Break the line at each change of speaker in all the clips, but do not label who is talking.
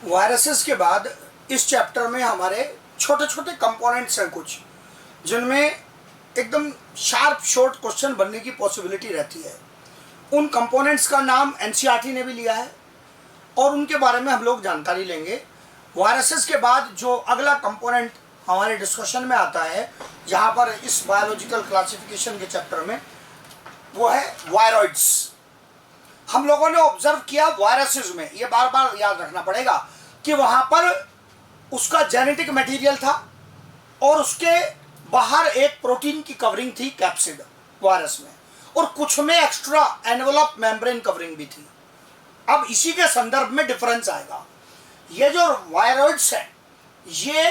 Viruses के बाद इस चैप्टर में हमारे छोटे छोटे कंपोनेंट्स हैं कुछ, जिनमें एकदम शार्प शॉर्ट क्वेश्चन बनने की पॉसिबिलिटी रहती है। उन कंपोनेंट्स का नाम एनसीईआरटी ने भी लिया है और उनके बारे में हम लोग जानकारी लेंगे। वायरसेस के बाद जो अगला कंपोनेंट हमारे डिस्कशन में आता है, जहाँ पर इस बायोलॉजिकल क्लासिफिकेशन के चैप्टर में, वो है वायरॉइड्स। हम लोगों ने ऑब्जर्व किया वायरसेस में, ये बार बार याद रखना पड़ेगा कि वहाँ पर उसका जेनेटिक मटेरियल था और उसके बाहर एक प्रोटीन की कवरिंग थी, कैप्सिड वायरस में, और कुछ में एक्स्ट्रा एनवेलप मेम्ब्रेन कवरिंग भी थी। अब इसी के संदर्भ में डिफरेंस आएगा। ये जो वायरॉइड्स हैं ये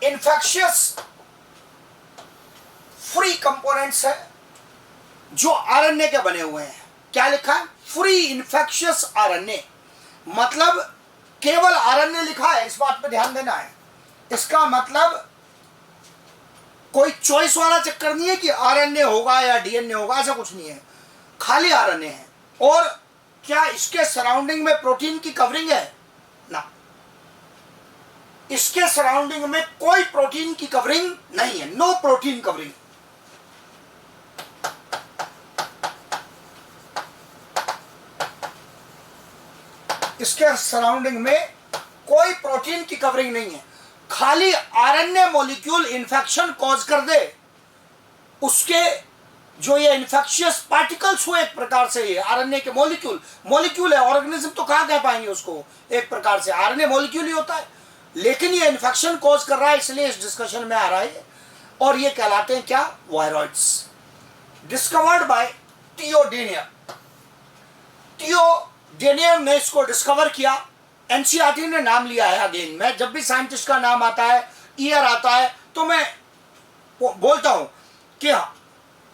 इन्फेक्शियस फ्री कंपोनेंट्स है जो आरएनए के बने हुए हैं। क्या लिखा है? फ्री इन्फेक्शियस आरएनए, मतलब केवल आरएनए लिखा है, इस बात पे ध्यान देना है। इसका मतलब कोई चॉइस वाला चक्कर नहीं है कि आरएनए होगा या डीएनए होगा, ऐसा कुछ नहीं है, खाली आरएनए है। और क्या इसके सराउंडिंग में प्रोटीन की कवरिंग है? ना, इसके सराउंडिंग में कोई प्रोटीन की कवरिंग नहीं है, नो प्रोटीन कवरिंग। इसके सराउंडिंग में कोई प्रोटीन की कवरिंग नहीं है, खाली आरएनए मॉलिक्यूल इन्फेक्शन कॉज कर दे। उसके जो ये इन्फेक्शियस पार्टिकल्स हुए, एक प्रकार से ये आरएनए के मॉलिक्यूल है। ऑर्गेनिज्म तो कहाँ कह पाएंगे उसको, एक प्रकार से आरएनए मॉलिक्यूल ही होता है, लेकिन ये इन्फेक्शन कॉज कर रहा है, इसलिए इस डिस्कशन में आ रहा है। और ये कहलाते हैं क्या? वायरॉइड्स। डिस्कवर्ड बाय थियोडेनियर ने इसको डिस्कवर किया। एनसीईआरटी ने नाम लिया है। अगेन, मैं जब भी साइंटिस्ट का नाम आता है, ईयर आता है, तो मैं बोलता हूं कि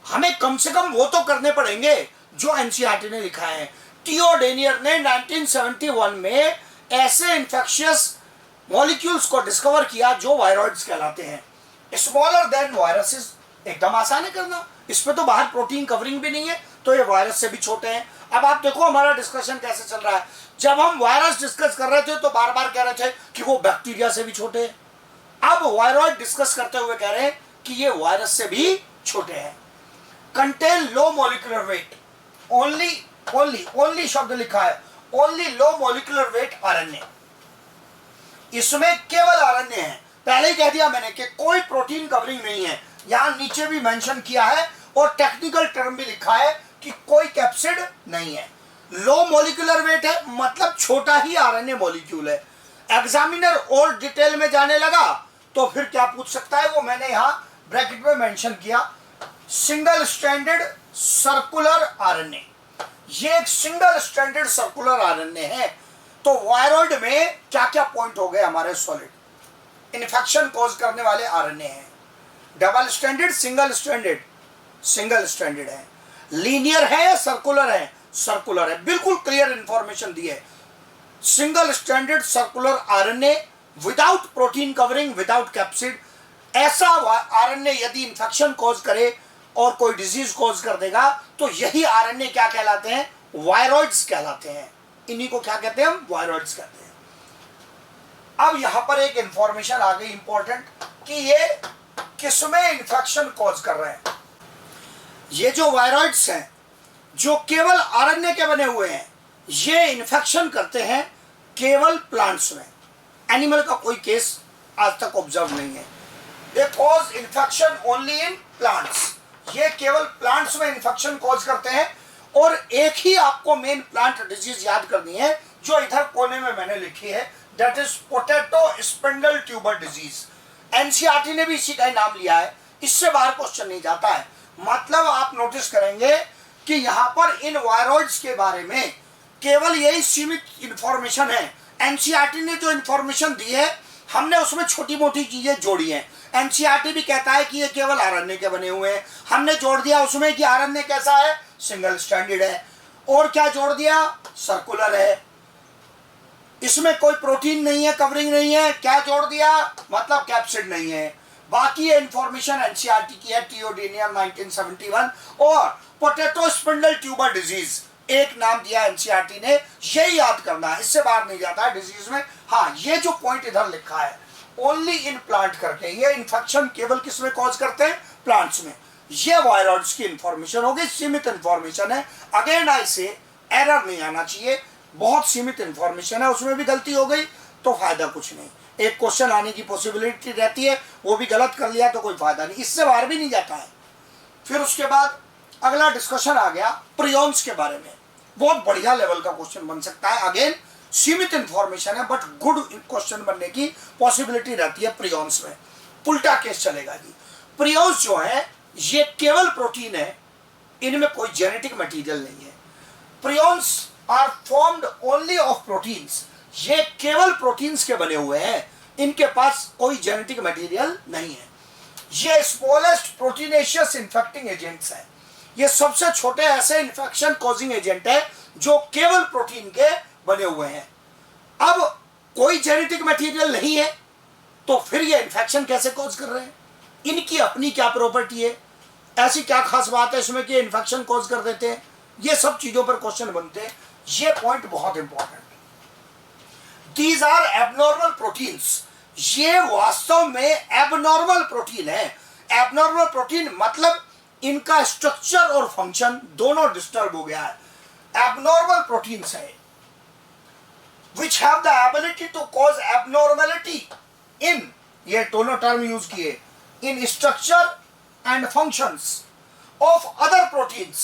हमें कम से कम वो तो करने पड़ेंगे जो एनसीईआरटी ने लिखा है। थियोडेनियर ने 1971 में ऐसे इन्फेक्शियस मॉलिक्यूल्स को डिस्कवर किया जो वायरॉइड्स कहलाते हैं। स्मॉलर देन वायरसेस, एकदम आसान है करना, इसमें तो बाहर प्रोटीन कवरिंग भी नहीं है, तो ये वायरस से भी छोटे हैं। अब आप देखो हमारा डिस्कशन कैसे चल रहा है। जब हम वायरस डिस्कस कर रहे थे तो बार बार कह रहे थे कि वो बैक्टीरिया से भी छोटे हैं। अब वायरॉइड डिस्कस करते हुए कह रहे हैं कि ये वायरस से भी छोटे हैं। Contain low molecular weight, only शब्द लिखा है, only low molecular weight RNA. इसमें केवल आरएनए है। पहले ही कह दिया मैंने कि कोई प्रोटीन कवरिंग नहीं है। यहां नीचे भी मेंशन किया है और टेक्निकल टर्म भी लिखा है कि कोई कैप्सिड नहीं है। लो मॉलिक्यूलर वेट है, मतलब छोटा ही आरएनए मॉलिक्यूल है। एग्जामिनर और डिटेल में जाने लगा तो फिर क्या पूछ सकता है, वो मैंने यहां ब्रैकेट में मेंशन किया। सिंगल स्ट्रैंडेड सर्कुलर आरएनए, ये एक सिंगल स्ट्रैंडेड सर्कुलर आरएनए है। तो वायरॉइड में क्या क्या पॉइंट हो गए हमारे? सॉलिड इन्फेक्शन कॉज करने वाले आरएनए हैं। डबल स्ट्रैंडेड, सिंगल स्ट्रैंडेड है। लीनियर है या सर्कुलर है? सर्कुलर है। बिल्कुल क्लियर इंफॉर्मेशन दी है। Single stranded circular RNA without protein covering, without capsid. ऐसा आरएनए यदि इन्फेक्शन कॉज करे और कोई डिजीज कॉज कर देगा तो यही आरएनए क्या कहलाते हैं? वायरॉइड्स कहलाते हैं। इन्हीं को क्या कहते हैं? हम वायरॉइड्स कहते हैं। अब यहां पर एक इंफॉर्मेशन आ गई इंपॉर्टेंट कि ये किसमें इन्फेक्शन कॉज कर रहे हैं। ये जो वायरॉइड्स हैं जो केवल आरएनए के बने हुए हैं, ये इन्फेक्शन करते हैं केवल प्लांट्स में। एनिमल का कोई केस आज तक ऑब्जर्व नहीं है। They cause infection only in plants. ये केवल प्लांट्स में इन्फेक्शन कॉज करते हैं। और एक ही आपको मेन प्लांट डिजीज याद करनी है जो इधर कोने में मैंने लिखी है, that is potato spindle tuber disease. NCERT ने भी इसी का नाम लिया है, इससे बाहर क्वेश्चन नहीं जाता है। मतलब आप नोटिस करेंगे कि यहां पर इन वायरॉइड्स के बारे में केवल यही सीमित इंफॉर्मेशन है। एनसीईआरटी ने जो इंफॉर्मेशन दी है, हमने उसमें छोटी मोटी चीजें जोड़ी हैं। एनसीईआरटी भी कहता है कि ये केवल आरएनए के बने हुए हैं, हमने जोड़ दिया उसमें कि आरएनए कैसा है? सिंगल स्ट्रैंडेड है। और क्या जोड़ दिया? सर्कुलर है, इसमें कोई प्रोटीन नहीं है, कवरिंग नहीं है। क्या जोड़ दिया? मतलब कैप्सिड नहीं है। बाकी ये इंफॉर्मेशन एनसीईआरटी की है, थियोडेनियर 1971। और पोटैटो स्पिंडल ट्यूबर डिजीज एक नाम दिया एनसीईआरटी ने, यही याद करना है, इससे बाहर नहीं जाता है डिजीज में। हाँ, ये जो पॉइंट इधर लिखा है ओनली इन प्लांट करके, ये इन्फेक्शन केवल किसमें कॉज करते हैं? प्लांट्स में। ये वायरॉइड्स की इंफॉर्मेशन होगी, सीमित इंफॉर्मेशन है। अगेन आई से एरर नहीं आना चाहिए, बहुत सीमित इंफॉर्मेशन है, उसमें भी गलती हो गई तो फायदा कुछ नहीं। एक क्वेश्चन आने की पॉसिबिलिटी रहती है, वो भी गलत कर लिया तो कोई फायदा नहीं, इससे बाहर भी नहीं जाता है। फिर उसके बाद अगला डिस्कशन आ गया प्रियॉन्स के बारे में। बहुत बढ़िया लेवल का क्वेश्चन बन सकता है, अगेन सीमित इंफॉर्मेशन है बट गुड क्वेश्चन बनने की पॉसिबिलिटी रहती है प्रियॉन्स में। उल्टा केस चलेगा जी। प्रियॉन्स जो है ये केवल प्रोटीन है, इनमें कोई जेनेटिक मटेरियल नहीं है। Prions are formed only of proteins, ये केवल प्रोटीन्स के बने हुए हैं, इनके पास कोई जेनेटिक मटेरियल नहीं है। ये स्मॉलेस्ट प्रोटीनेशियस इन्फेक्टिंग एजेंट्स हैं, ये सबसे छोटे ऐसे इन्फेक्शन कॉजिंग एजेंट है जो केवल प्रोटीन के बने हुए हैं। अब कोई जेनेटिक मटेरियल नहीं है तो फिर ये इन्फेक्शन कैसे कॉज कर रहे हैं? इनकी अपनी क्या प्रॉपर्टी है, ऐसी क्या खास बात है इसमें कि इन्फेक्शन कॉज कर देते हैं? ये सब चीजों पर क्वेश्चन बनते हैं, ये पॉइंट बहुत इंपॉर्टेंट है। दीज आर एबनॉर्मल प्रोटीन्स, ये वास्तव में एबनॉर्मल प्रोटीन है। एबनॉर्मल प्रोटीन मतलब इनका स्ट्रक्चर और फंक्शन दोनों डिस्टर्ब हो गया है। एबनॉर्मल प्रोटीन्स है which have the ability to cause abnormality in, ये दोनों टर्म यूज किए, in structure and functions of other proteins।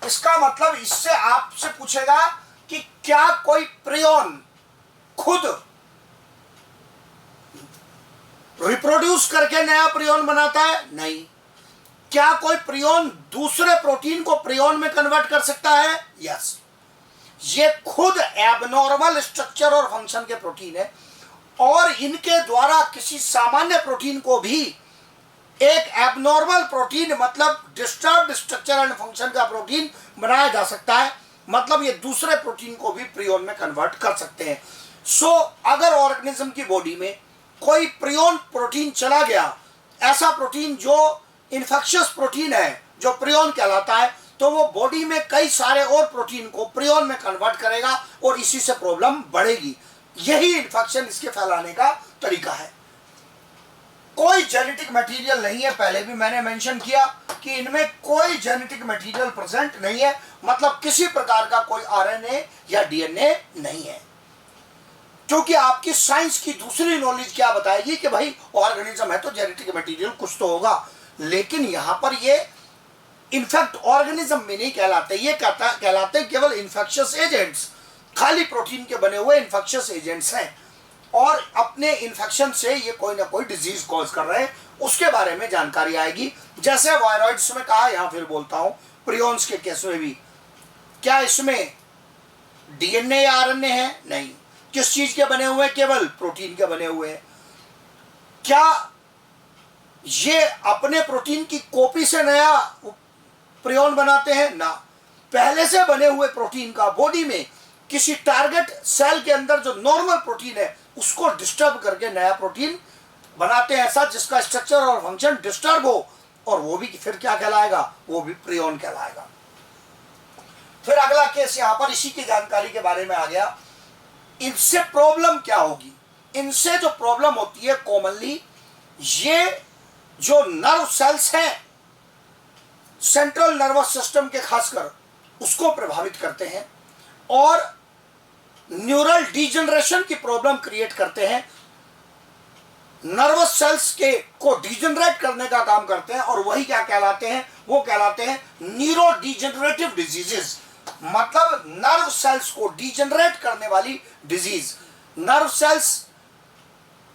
इसका मतलब इससे आपसे पूछेगा कि क्या कोई प्रियॉन खुद रिप्रोड्यूस करके नया प्रियॉन बनाता है? नहीं। क्या कोई प्रियॉन दूसरे प्रोटीन को प्रियॉन में कन्वर्ट कर सकता है? यस। ये खुद एबनॉर्मल स्ट्रक्चर और फंक्शन के प्रोटीन है और इनके द्वारा किसी सामान्य प्रोटीन को भी एक एबनॉर्मल प्रोटीन मतलब डिस्टर्ब्ड स्ट्रक्चर एंड फंक्शन का प्रोटीन बनाया जा सकता है। मतलब ये दूसरे प्रोटीन को भी प्रियॉन में कन्वर्ट कर सकते हैं। सो अगर ऑर्गेनिज्म की बॉडी में कोई प्रियॉन प्रोटीन चला गया, ऐसा प्रोटीन जो इन्फेक्शियस प्रोटीन है जो प्रियॉन कहलाता है, तो वो बॉडी में कई सारे और प्रोटीन को प्रियॉन में कन्वर्ट करेगा और इसी से प्रॉब्लम बढ़ेगी। यही इन्फेक्शन इसके फैलाने का तरीका है। कोई जेनेटिक मटेरियल नहीं है, पहले भी मैंने मेंशन किया कि इनमें कोई जेनेटिक मटेरियल प्रेजेंट नहीं है, मतलब किसी प्रकार का कोई आरएनए या डीएनए नहीं है। क्योंकि आपकी साइंस की दूसरी नॉलेज क्या बताएगी कि भाई ऑर्गेनिज्म है तो जेनेटिक मटेरियल कुछ तो होगा, लेकिन यहां पर ये इनफैक्ट ऑर्गेनिज्म में नहीं कहलाते, ये कहलाते हैं केवल इन्फेक्शियस एजेंट्स, खाली प्रोटीन के बने हुए इन्फेक्शियस एजेंट्स हैं और अपने इन्फेक्शन से ये कोई ना कोई डिजीज कॉज कर रहे हैं, उसके बारे में जानकारी आएगी। जैसे वायरॉइड्स में कहा, यहां फिर बोलता हूं प्रियॉन्स के केस में भी, क्या इसमें डीएनए या आरएनए है? नहीं। किस चीज के बने हुए? केवल प्रोटीन के बने हुए हैं। क्या ये अपने प्रोटीन की कॉपी से नया प्रियॉन बनाते हैं? ना। पहले से बने हुए प्रोटीन का बॉडी में किसी टारगेट सेल के अंदर जो नॉर्मल प्रोटीन है उसको डिस्टर्ब करके नया प्रोटीन बनाते हैं, ऐसा जिसका स्ट्रक्चर और फंक्शन डिस्टर्ब हो, और वो भी फिर क्या कहलाएगा? वो भी प्रियॉन कहलाएगा। फिर अगला केस यहां पर इसी की जानकारी के बारे में आ गया। इनसे प्रॉब्लम क्या होगी? इनसे जो प्रॉब्लम होती है कॉमनली, ये जो नर्व सेल्स हैं सेंट्रल नर्वस सिस्टम के खासकर, उसको प्रभावित करते हैं और न्यूरल डिजनरेशन की प्रॉब्लम क्रिएट करते हैं। नर्वस सेल्स के को डिजनरेट करने का काम करते हैं और वही क्या कहलाते हैं? वो कहलाते हैं न्यूरो डिजनरेटिव डिजीजेस। मतलब नर्व सेल्स को डिजनरेट करने वाली disease. Nerve cells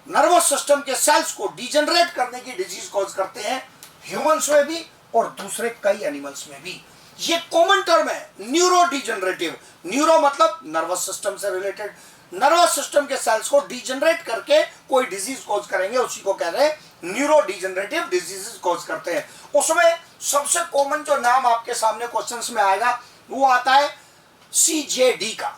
nervous system के सेल्स को डिजनरेट करने की डिजीज कॉज करते हैं, ह्यूमंस में भी और दूसरे कई एनिमल्स में भी। ये कॉमन टर्म है, न्यूरो डिजनरेटिव। न्यूरो मतलब नर्वस सिस्टम से रिलेटेड, नर्वस सिस्टम के सेल्स को डिजनरेट करके कोई डिजीज कॉज करेंगे, उसी को कह रहे हैं न्यूरो डिजनरेटिव डिजीजेस कॉज करते हैं। उसमें सबसे कॉमन जो नाम आपके सामने क्वेश्चंस में आएगा वो आता है CJD का,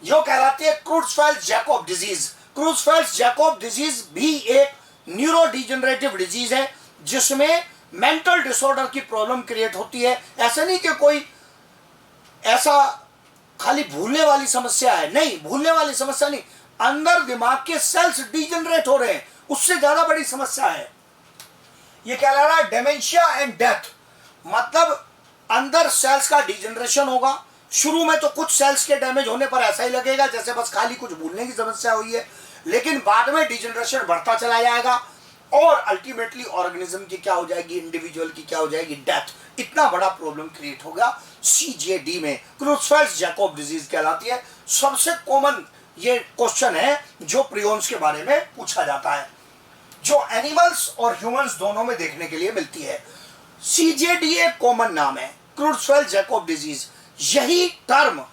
जो कहलाती है क्रूट्सफेल्ड-जैकोब डिजीज। क्रूट्सफेल्ड-जैकोब डिजीज भी एक न्यूरो डिजनरेटिव डिजीज है जिसमें मेंटल डिसऑर्डर की प्रॉब्लम क्रिएट होती है। ऐसा नहीं कि कोई ऐसा खाली भूलने वाली समस्या है, नहीं, भूलने वाली समस्या नहीं, अंदर दिमाग के सेल्स डिजनरेट हो रहे हैं, उससे ज्यादा बड़ी समस्या है। ये क्या लग रहा है, डेमेंशिया एंड डेथ। मतलब अंदर सेल्स का डिजनरेशन होगा। शुरू में तो कुछ सेल्स के डैमेज होने पर ऐसा ही लगेगा जैसे बस खाली कुछ भूलने की समस्या हुई है, लेकिन बाद में डिजनरेशन बढ़ता चला जाएगा और अल्टीमेटली ऑर्गेनिज्म की क्या हो जाएगी, इंडिविजुअल की क्या हो जाएगी, डेथ। इतना बड़ा प्रॉब्लम क्रिएट हो गया CJD में, क्रुट्ज़फेल्ड-जैकोब डिजीज कहलाती है। सबसे कॉमन ये क्वेश्चन है जो प्रियॉन्स के बारे में पूछा जाता है, जो एनिमल्स और ह्यूमंस दोनों में देखने के लिए मिलती है। CJD एक कॉमन नाम है, क्रुट्ज़फेल्ड-जैकोब डिजीज। यही टर्म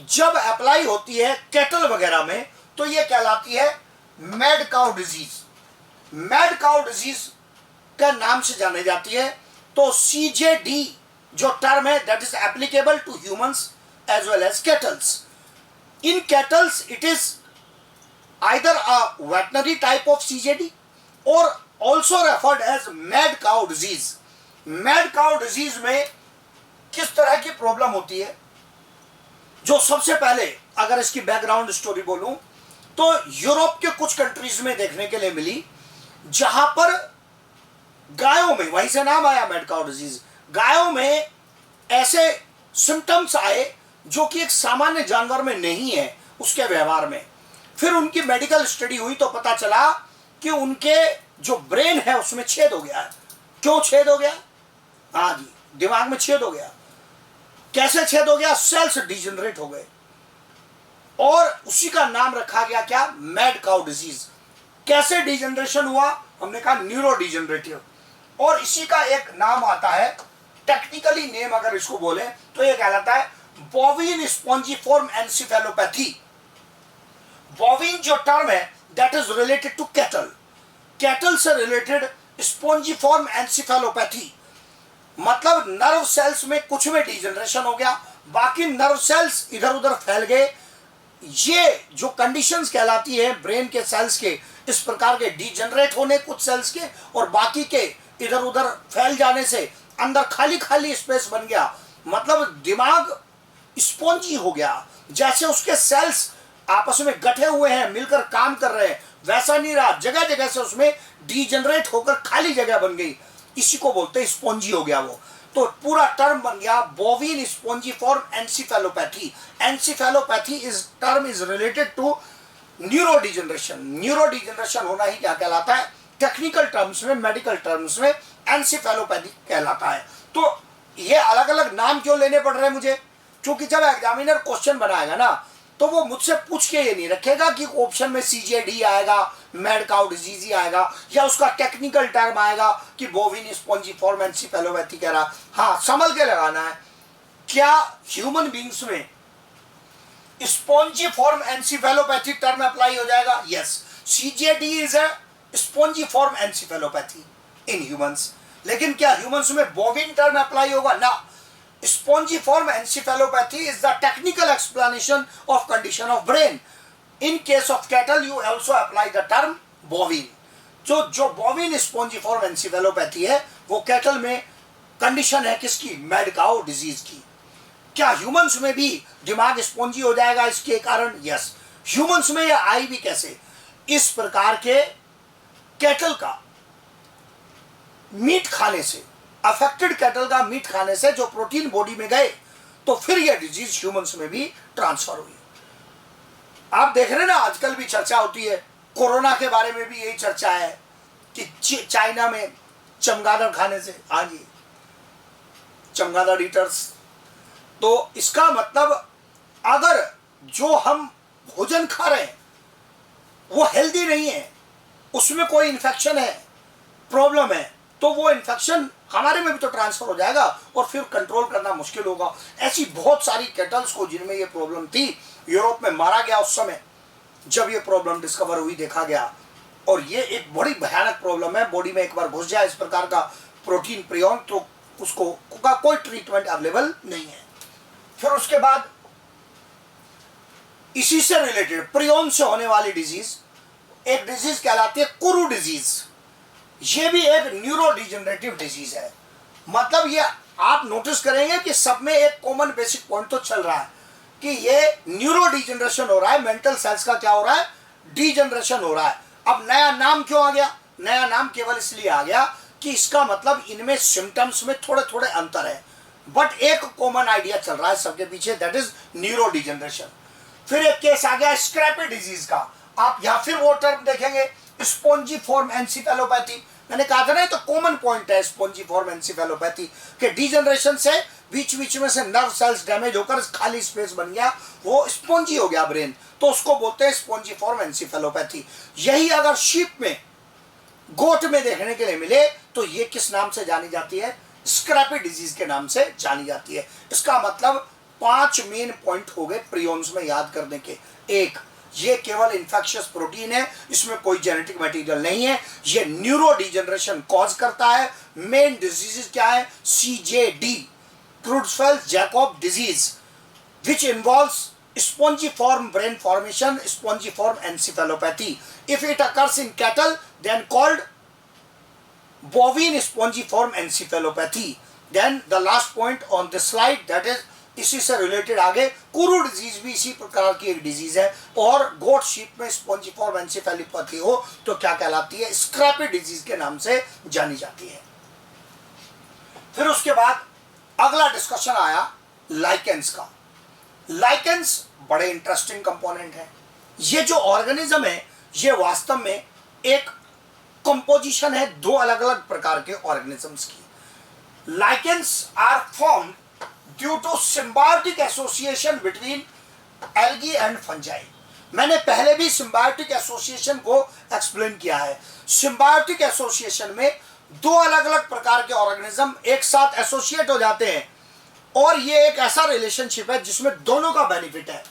जब अप्लाई होती है कैटल वगैरह में तो ये कहलाती है mad cow disease. Mad cow disease का नाम से जानी जाती है। तो CJD जो टर्म है that is applicable to humans as well as cattles. In cattles it is either a veterinary type of CJD or also referred as mad cow disease। mad cow disease में किस तरह की problem होती है, जो सबसे पहले अगर इसकी बैकग्राउंड स्टोरी बोलूं तो यूरोप के कुछ कंट्रीज में देखने के लिए मिली, जहां पर गायों में, वहीं से नाम आया मैड काउ डिजीज, गायों में ऐसे सिम्टम्स आए जो कि एक सामान्य जानवर में नहीं है उसके व्यवहार में। फिर उनकी मेडिकल स्टडी हुई तो पता चला कि उनके जो ब्रेन है उसमें छेद हो गया है। क्यों छेद हो गया? हाँ जी, दिमाग में छेद हो गया। कैसे छेद हो गया? सेल्स डिजनरेट हो गए और उसी का नाम रखा गया क्या? Mad cow disease. कैसे डिजनरेशन हुआ? हमने कहा न्यूरो डिजनरेटिव। और इसी का एक नाम आता है, टेक्निकली नेम अगर इसको बोले तो ये कहलाता है बोविन स्पॉन्जिफॉर्म एनसेफेलोपैथी। बोविन जो टर्म है that is related to cattle, cattle से रिलेटेड स्पॉन्जिफॉर्म एनसेफेलोपैथी। मतलब नर्व सेल्स में कुछ में डिजनरेशन हो गया, बाकी नर्व सेल्स इधर उधर फैल गए। ये जो कंडीशंस कहलाती है ब्रेन के सेल्स के इस प्रकार के डिजनरेट होने कुछ सेल्स के और बाकी के इधर उधर फैल जाने से अंदर खाली खाली स्पेस बन गया। मतलब दिमाग स्पॉन्जी हो गया, जैसे उसके सेल्स आपस में गठे हुए हैं, मिलकर काम कर रहे हैं, वैसा नहीं रहा। जगह जगह से उसमें डिजनरेट होकर खाली जगह बन गई, इसी को बोलते हैं स्पॉन्जी हो गया वो। तो पूरा टर्म बन गया bovine spongiform encephalopathy. Encephalopathy is term is related to neuro degeneration. Neuro degeneration होना ही क्या कहलाता है? टेक्निकल टर्म्स में, मेडिकल टर्म्स में एनसेफेलोपैथी कहलाता है। तो ये अलग अलग नाम क्यों लेने पड़ रहे हैं मुझे? क्योंकि जब एग्जामिनर क्वेश्चन बनाएगा ना तो वो मुझसे पूछ के ये नहीं रखेगा कि ऑप्शन में CJD आएगा, मैड काउ डिजीज ही आएगा, या उसका टेक्निकल टर्म आएगा कि बोविन स्पॉन्जिफॉर्म एनसेफेलोपैथी कह रहा। हाँ, संभल के लगाना है। क्या ह्यूमन बींग्स में स्पॉन्जिफॉर्म एनसेफेलोपैथी टर्म अप्लाई हो जाएगा? Yes, CJD is a spongiform encephalopathy in humans. लेकिन क्या ह्यूमंस में बोविन टर्म अप्लाई होगा? ना। Spongiform encephalopathy is the technical explanation of condition of brain. In case of cattle, you also apply the term bovine. जो bovine spongiform encephalopathy है वो cattle में condition है किसकी? मैड काउ डिजीज की। क्या ह्यूमंस में भी दिमाग स्पॉन्जी हो जाएगा इसके कारण? यस। ह्यूमंस में यह आई भी कैसे? इस प्रकार के कैटल का मीट खाने से, अफेक्टेड कैटल का मीट खाने से जो प्रोटीन बॉडी में गए तो फिर यह डिजीज ह्यूमंस में भी ट्रांसफर हुई। आप देख रहे हैं ना, आजकल भी चर्चा होती है, कोरोना के बारे में भी यही चर्चा है कि चाइना में चमगादड़ खाने से, हाँ जी, चमगादड़ ईटर्स। तो इसका मतलब अगर जो हम भोजन खा रहे हैं वो हेल्दी नहीं है, उसमें कोई इन्फेक्शन है, प्रॉब्लम है, तो वो इन्फेक्शन हमारे में भी तो ट्रांसफर हो जाएगा और फिर कंट्रोल करना मुश्किल होगा। ऐसी बहुत सारी कैटल्स को जिनमें ये प्रॉब्लम थी यूरोप में मारा गया उस समय जब ये प्रॉब्लम डिस्कवर हुई, देखा गया। और ये एक बड़ी भयानक प्रॉब्लम है। बॉडी में एक बार घुस जाए इस प्रकार का प्रोटीन प्रियॉन तो उसको का कोई ट्रीटमेंट अवेलेबल नहीं है। फिर उसके बाद इसी से रिलेटेड प्रियॉन से होने वाली डिजीज, एक डिजीज कहलाती है कुरु डिजीज। ये भी एक न्यूरो डिजनरेटिव डिजीज है। मतलब ये आप नोटिस करेंगे कि सब में एक कॉमन बेसिक पॉइंट तो चल रहा है कि ये न्यूरो डिजनरेशन हो रहा है, मेंटल सेल्स का क्या हो रहा है, डिजनरेशन हो रहा है। अब नया नाम क्यों आ गया? नया नाम केवल इसलिए आ गया कि इसका मतलब इनमें सिम्टम्स में थोड़े थोड़े अंतर है, बट एक कॉमन आइडिया चल रहा है सबके पीछे, दैट इज न्यूरो डिजनरेशन। फिर एक केस आ गया स्क्रैपी डिजीज का। आप या फिर वो टर्म देखेंगे स्पोंजीफॉर्म एंसिफेलोपैथी। मैंने कहा था ना, तो कॉमन पॉइंट है स्पोंजीफॉर्म एंसिफेलोपैथी के डिजनरेशन से बीच बीच में से नर्व सेल्स डैमेज होकर खाली स्पेस बन गया, वो स्पोंजी हो गया ब्रेन, तो उसको बोलते हैं स्पोंजीफॉर्म एंसिफेलोपैथी। यही अगर शीप में, गोट में देखने के लिए मिले तो ये किस नाम से जानी जाती है? स्क्रैपी डिजीज के नाम से जानी जाती है। इसका मतलब 5 मेन पॉइंट हो गए प्रियोन्स में याद करने के। एक, ये केवल इन्फेक्शियस प्रोटीन है, इसमें कोई जेनेटिक मटेरियल नहीं है, ये न्यूरो डिजनरेशन कॉज करता है। मेन डिजीज क्या है? CJD, Creutzfeldt Jakob disease, which involves spongiform brain formation, spongiform encephalopathy. If it occurs in cattle, then called bovine spongiform encephalopathy. Then the last point on this slide, that is इसी से related आगे कुरु disease भी इसी प्रकार की एक disease है, और गोट शीप में स्पॉन्जिफॉर्म एंसेफेलोपैथी हो तो क्या कहलाती है? स्क्रैपी डिजीज के नाम से जानी जाती है। फिर उसके बाद अगला डिस्कशन आया लाइकेंस का। लाइकेंस बड़े इंटरेस्टिंग कंपोनेंट है। ये जो ऑर्गेनिज्म है ये वास्तव में एक कंपोजिशन है दो अलग अलग प्रकार के ऑर्गेनिजम्स की। Lichens are form due to symbiotic association between algae and fungi. मैंने पहले भी सिम्बायोटिक एसोसिएशन को एक्सप्लेन किया है। सिम्बायोटिक एसोसिएशन में दो अलग अलग प्रकार के ऑर्गेनिज्म एक साथ एसोसिएट हो जाते हैं, और ये एक ऐसा रिलेशनशिप है जिसमें दोनों का बेनिफिट है,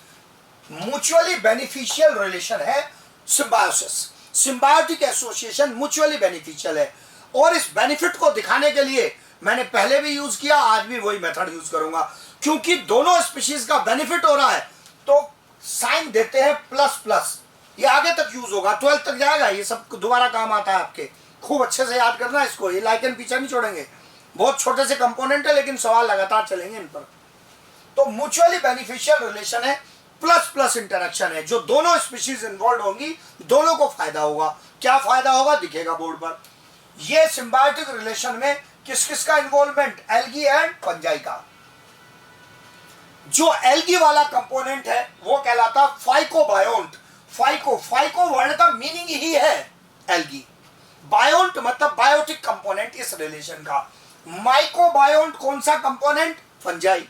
म्यूचुअली बेनिफिशियल रिलेशन है symbiosis. Symbiotic association mutually beneficial है, और इस बेनिफिट को दिखाने के लिए मैंने पहले भी यूज किया, आज भी वही मेथड यूज करूंगा। क्योंकि दोनों स्पीशीज का बेनिफिट हो रहा है तो साइन देते हैं प्लस प्लस। ये आगे तक यूज होगा, 12 तक जाएगा, ये सब दोबारा काम आता है आपके। खूब अच्छे से याद करना इसको, ये लाइकेन पीछे नहीं छोड़ेंगे। बहुत छोटे से कंपोनेंट है लेकिन सवाल लगातार चलेंगे इन पर। तो म्यूचुअली बेनिफिशियल रिलेशन है, प्लस प्लस इंटरेक्शन है। जो दोनों स्पीशीज इन्वॉल्व होंगी दोनों को फायदा होगा। क्या फायदा होगा दिखेगा बोर्ड पर। ये सिम्बायोटिक रिलेशन में किस किस का इन्वॉल्वमेंट? एल्गी एंड फंजाई का। जो एल्गी वाला कंपोनेंट है वो कहलाता फाइकोबायोन्ट। फाइको वर्ड का मीनिंग ही है एल्गी। बायोन्ट मतलब बायोटिक कंपोनेंट इस रिलेशन का। माइकोबायोन्ट कौन सा component? Fungi.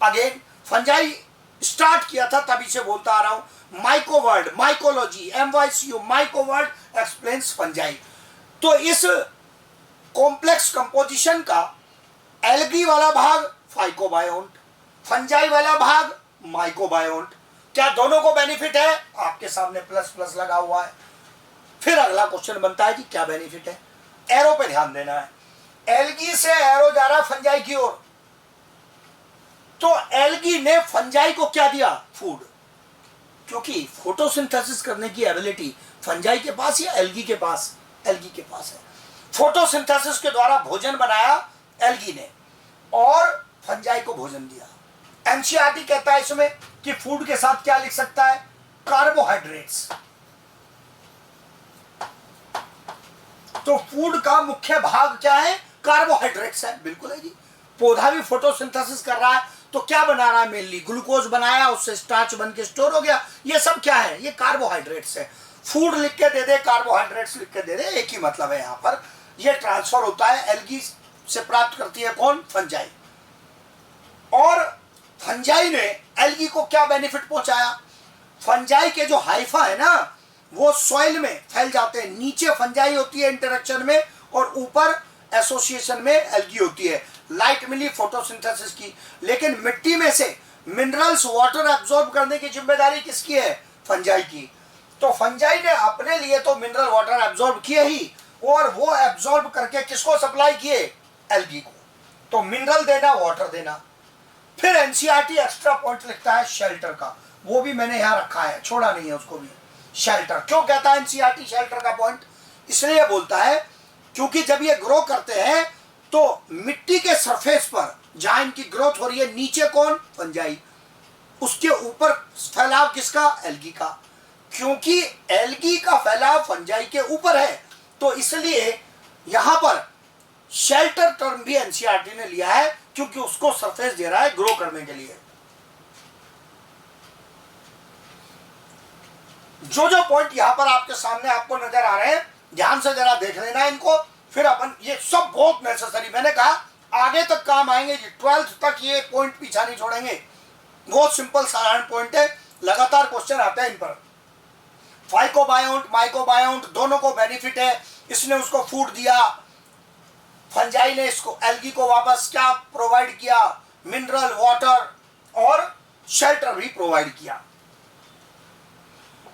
Again fungi start किया था तभी से बोलता आ रहा हूं। Myco word, mycology, MYCU, myco word explains fungi. तो इस कॉम्प्लेक्स कंपोजिशन का एल्गी वाला भाग फाइकोबायोन्ट, फंजाई वाला भाग माइकोबायोन्ट। क्या दोनों को बेनिफिट है? आपके सामने प्लस प्लस लगा हुआ है। फिर अगला क्वेश्चन बनता है कि क्या बेनिफिट है? एरो पे ध्यान देना है। एल्गी से एरो जा रहा फंजाई की ओर, तो एल्गी ने फंजाई को क्या दिया? फूड। क्योंकि फोटोसिंथेसिस करने की एबिलिटी फंजाई के पास या एल्गी के पास? एल्गी के पास है। फोटोसिंथेसिस के द्वारा भोजन बनाया एल्गी ने और फंजाई को भोजन दिया। एनसीईआरटी कहता है इसमें कि फूड के साथ क्या लिख सकता है? कार्बोहाइड्रेट्स। तो फूड का मुख्य भाग क्या है? कार्बोहाइड्रेट्स है। बिल्कुल है जी। पौधा भी फोटोसिंथेसिस कर रहा है तो क्या बना रहा है? मेनली ग्लूकोज बनाया, उससे स्टार्च बन के स्टोर हो गया। ये सब क्या है? ये कार्बोहाइड्रेट्स है। फूड लिख के दे दे, कार्बोहाइड्रेट्स लिख के दे दे, एक ही मतलब है। यहां पर ये ट्रांसफर होता है एल्गी से प्राप्त करती है कौन? फंजाई। और फंजाई ने एल्गी को क्या बेनिफिट पहुंचाया? फंजाई के जो हाइफा है ना वो सॉइल में फैल जाते हैं। नीचे फंजाई होती है इंटरेक्शन में और ऊपर एसोसिएशन में एल्गी होती है। लाइट मिली फोटोसिंथेसिस की, लेकिन मिट्टी में से मिनरल्स, वाटर एब्जॉर्ब करने की जिम्मेदारी किसकी है? फंजाई की। तो फंजाई ने अपने लिए तो मिनरल वाटर एब्जॉर्ब किए ही, और वो एब्जॉर्ब करके किसको सप्लाई किए? एल्गी को। तो मिनरल देना, वाटर देना। फिर एनसीईआरटी एक्स्ट्रा पॉइंट लिखता है शेल्टर का, वो भी मैंने यहां रखा है, छोड़ा नहीं है उसको भी। शेल्टर क्यों कहता है एनसीईआरटी शेल्टर का पॉइंट? इसलिए बोलता है क्योंकि जब ये ग्रो करते हैं तो मिट्टी के सरफेस पर जहां इनकी ग्रोथ हो रही है, नीचे कौन? फंजाई, उसके ऊपर फैलाव किसका? एल्गी का। क्योंकि एल्गी का फैलाव फंजाई के ऊपर है, तो इसलिए यहां पर शेल्टर टर्म भी एनसीईआरटी ने लिया है, क्योंकि उसको सरफेस दे रहा है ग्रो करने के लिए। जो जो पॉइंट यहां पर आपके सामने आपको नजर आ रहे हैं, ध्यान से जरा देख लेना इनको, फिर अपन ये सब बहुत नेसेसरी, मैंने कहा आगे तक काम आएंगे जी, 12th तक ये पॉइंट पीछा नहीं छोड़ेंगे। बहुत सिंपल साधारण पॉइंट है, लगातार क्वेश्चन आते हैं इन पर। फाइकोबायोन्ट माइकोबायोन्ट दोनों को बेनिफिट है, इसने उसको फूड दिया, फंजाई ने इसको एल्गी को वापस क्या प्रोवाइड किया? मिनरल, वाटर और शेल्टर भी प्रोवाइड किया।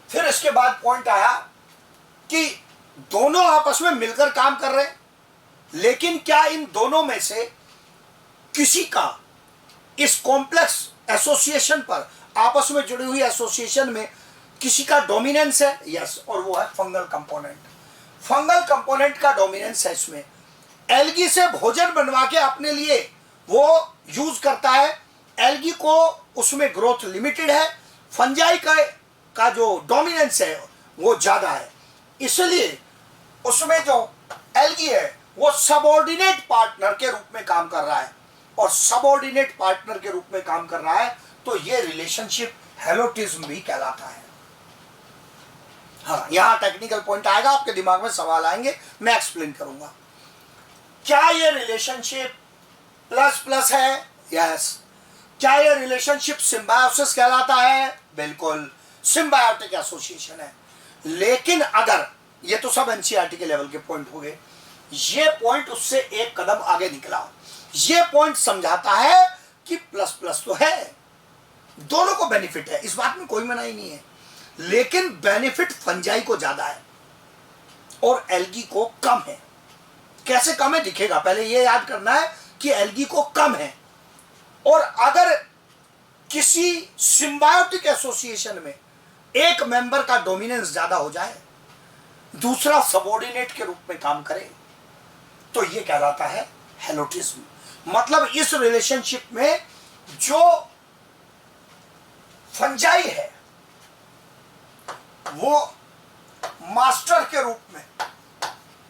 फिर इसके बाद पॉइंट आया कि दोनों आपस में मिलकर काम कर रहे हैं, लेकिन क्या इन दोनों में से किसी का इस कॉम्प्लेक्स एसोसिएशन पर, आपस में जुड़ी हुई एसोसिएशन में किसी का डोमिनेंस है? यस, और वो है फंगल कंपोनेंट। फंगल कंपोनेंट का डोमिनेंस है इसमें। एल्गी से भोजन बनवा के अपने लिए वो यूज करता है, एल्गी को उसमें ग्रोथ लिमिटेड है, फंजाई का जो डोमिनेंस है वो ज्यादा है, इसलिए उसमें जो एल्गी है वो सबऑर्डिनेट पार्टनर के रूप में काम कर रहा है, और सबऑर्डिनेट पार्टनर के रूप में काम कर रहा है, तो ये रिलेशनशिप हेलोटिज्म भी कहलाता है। हाँ, यहां टेक्निकल पॉइंट आएगा, आपके दिमाग में सवाल आएंगे, मैं एक्सप्लेन करूंगा। क्या ये रिलेशनशिप प्लस प्लस है? यस। क्या ये रिलेशनशिप सिम्बायोसिस कहलाता है? बिल्कुल, सिम्बायोटिक एसोसिएशन है। लेकिन अगर, ये तो सब एनसीईआरटी के लेवल के पॉइंट हो गए, ये पॉइंट उससे एक कदम आगे निकला। ये पॉइंट समझाता है कि प्लस प्लस तो है, दोनों को बेनिफिट है, इस बात में कोई मनाही नहीं है, लेकिन बेनिफिट फंजाई को ज्यादा है और एल्गी को कम है। कैसे कम है दिखेगा, पहले ये याद करना है कि एल्गी को कम है। और अगर किसी सिम्बायोटिक एसोसिएशन में एक मेंबर का डोमिनेंस ज्यादा हो जाए, दूसरा सबऑर्डिनेट के रूप में काम करे, तो ये कहलाता है हेलोटिज्म। मतलब इस रिलेशनशिप में जो फंजाई है वो मास्टर के रूप में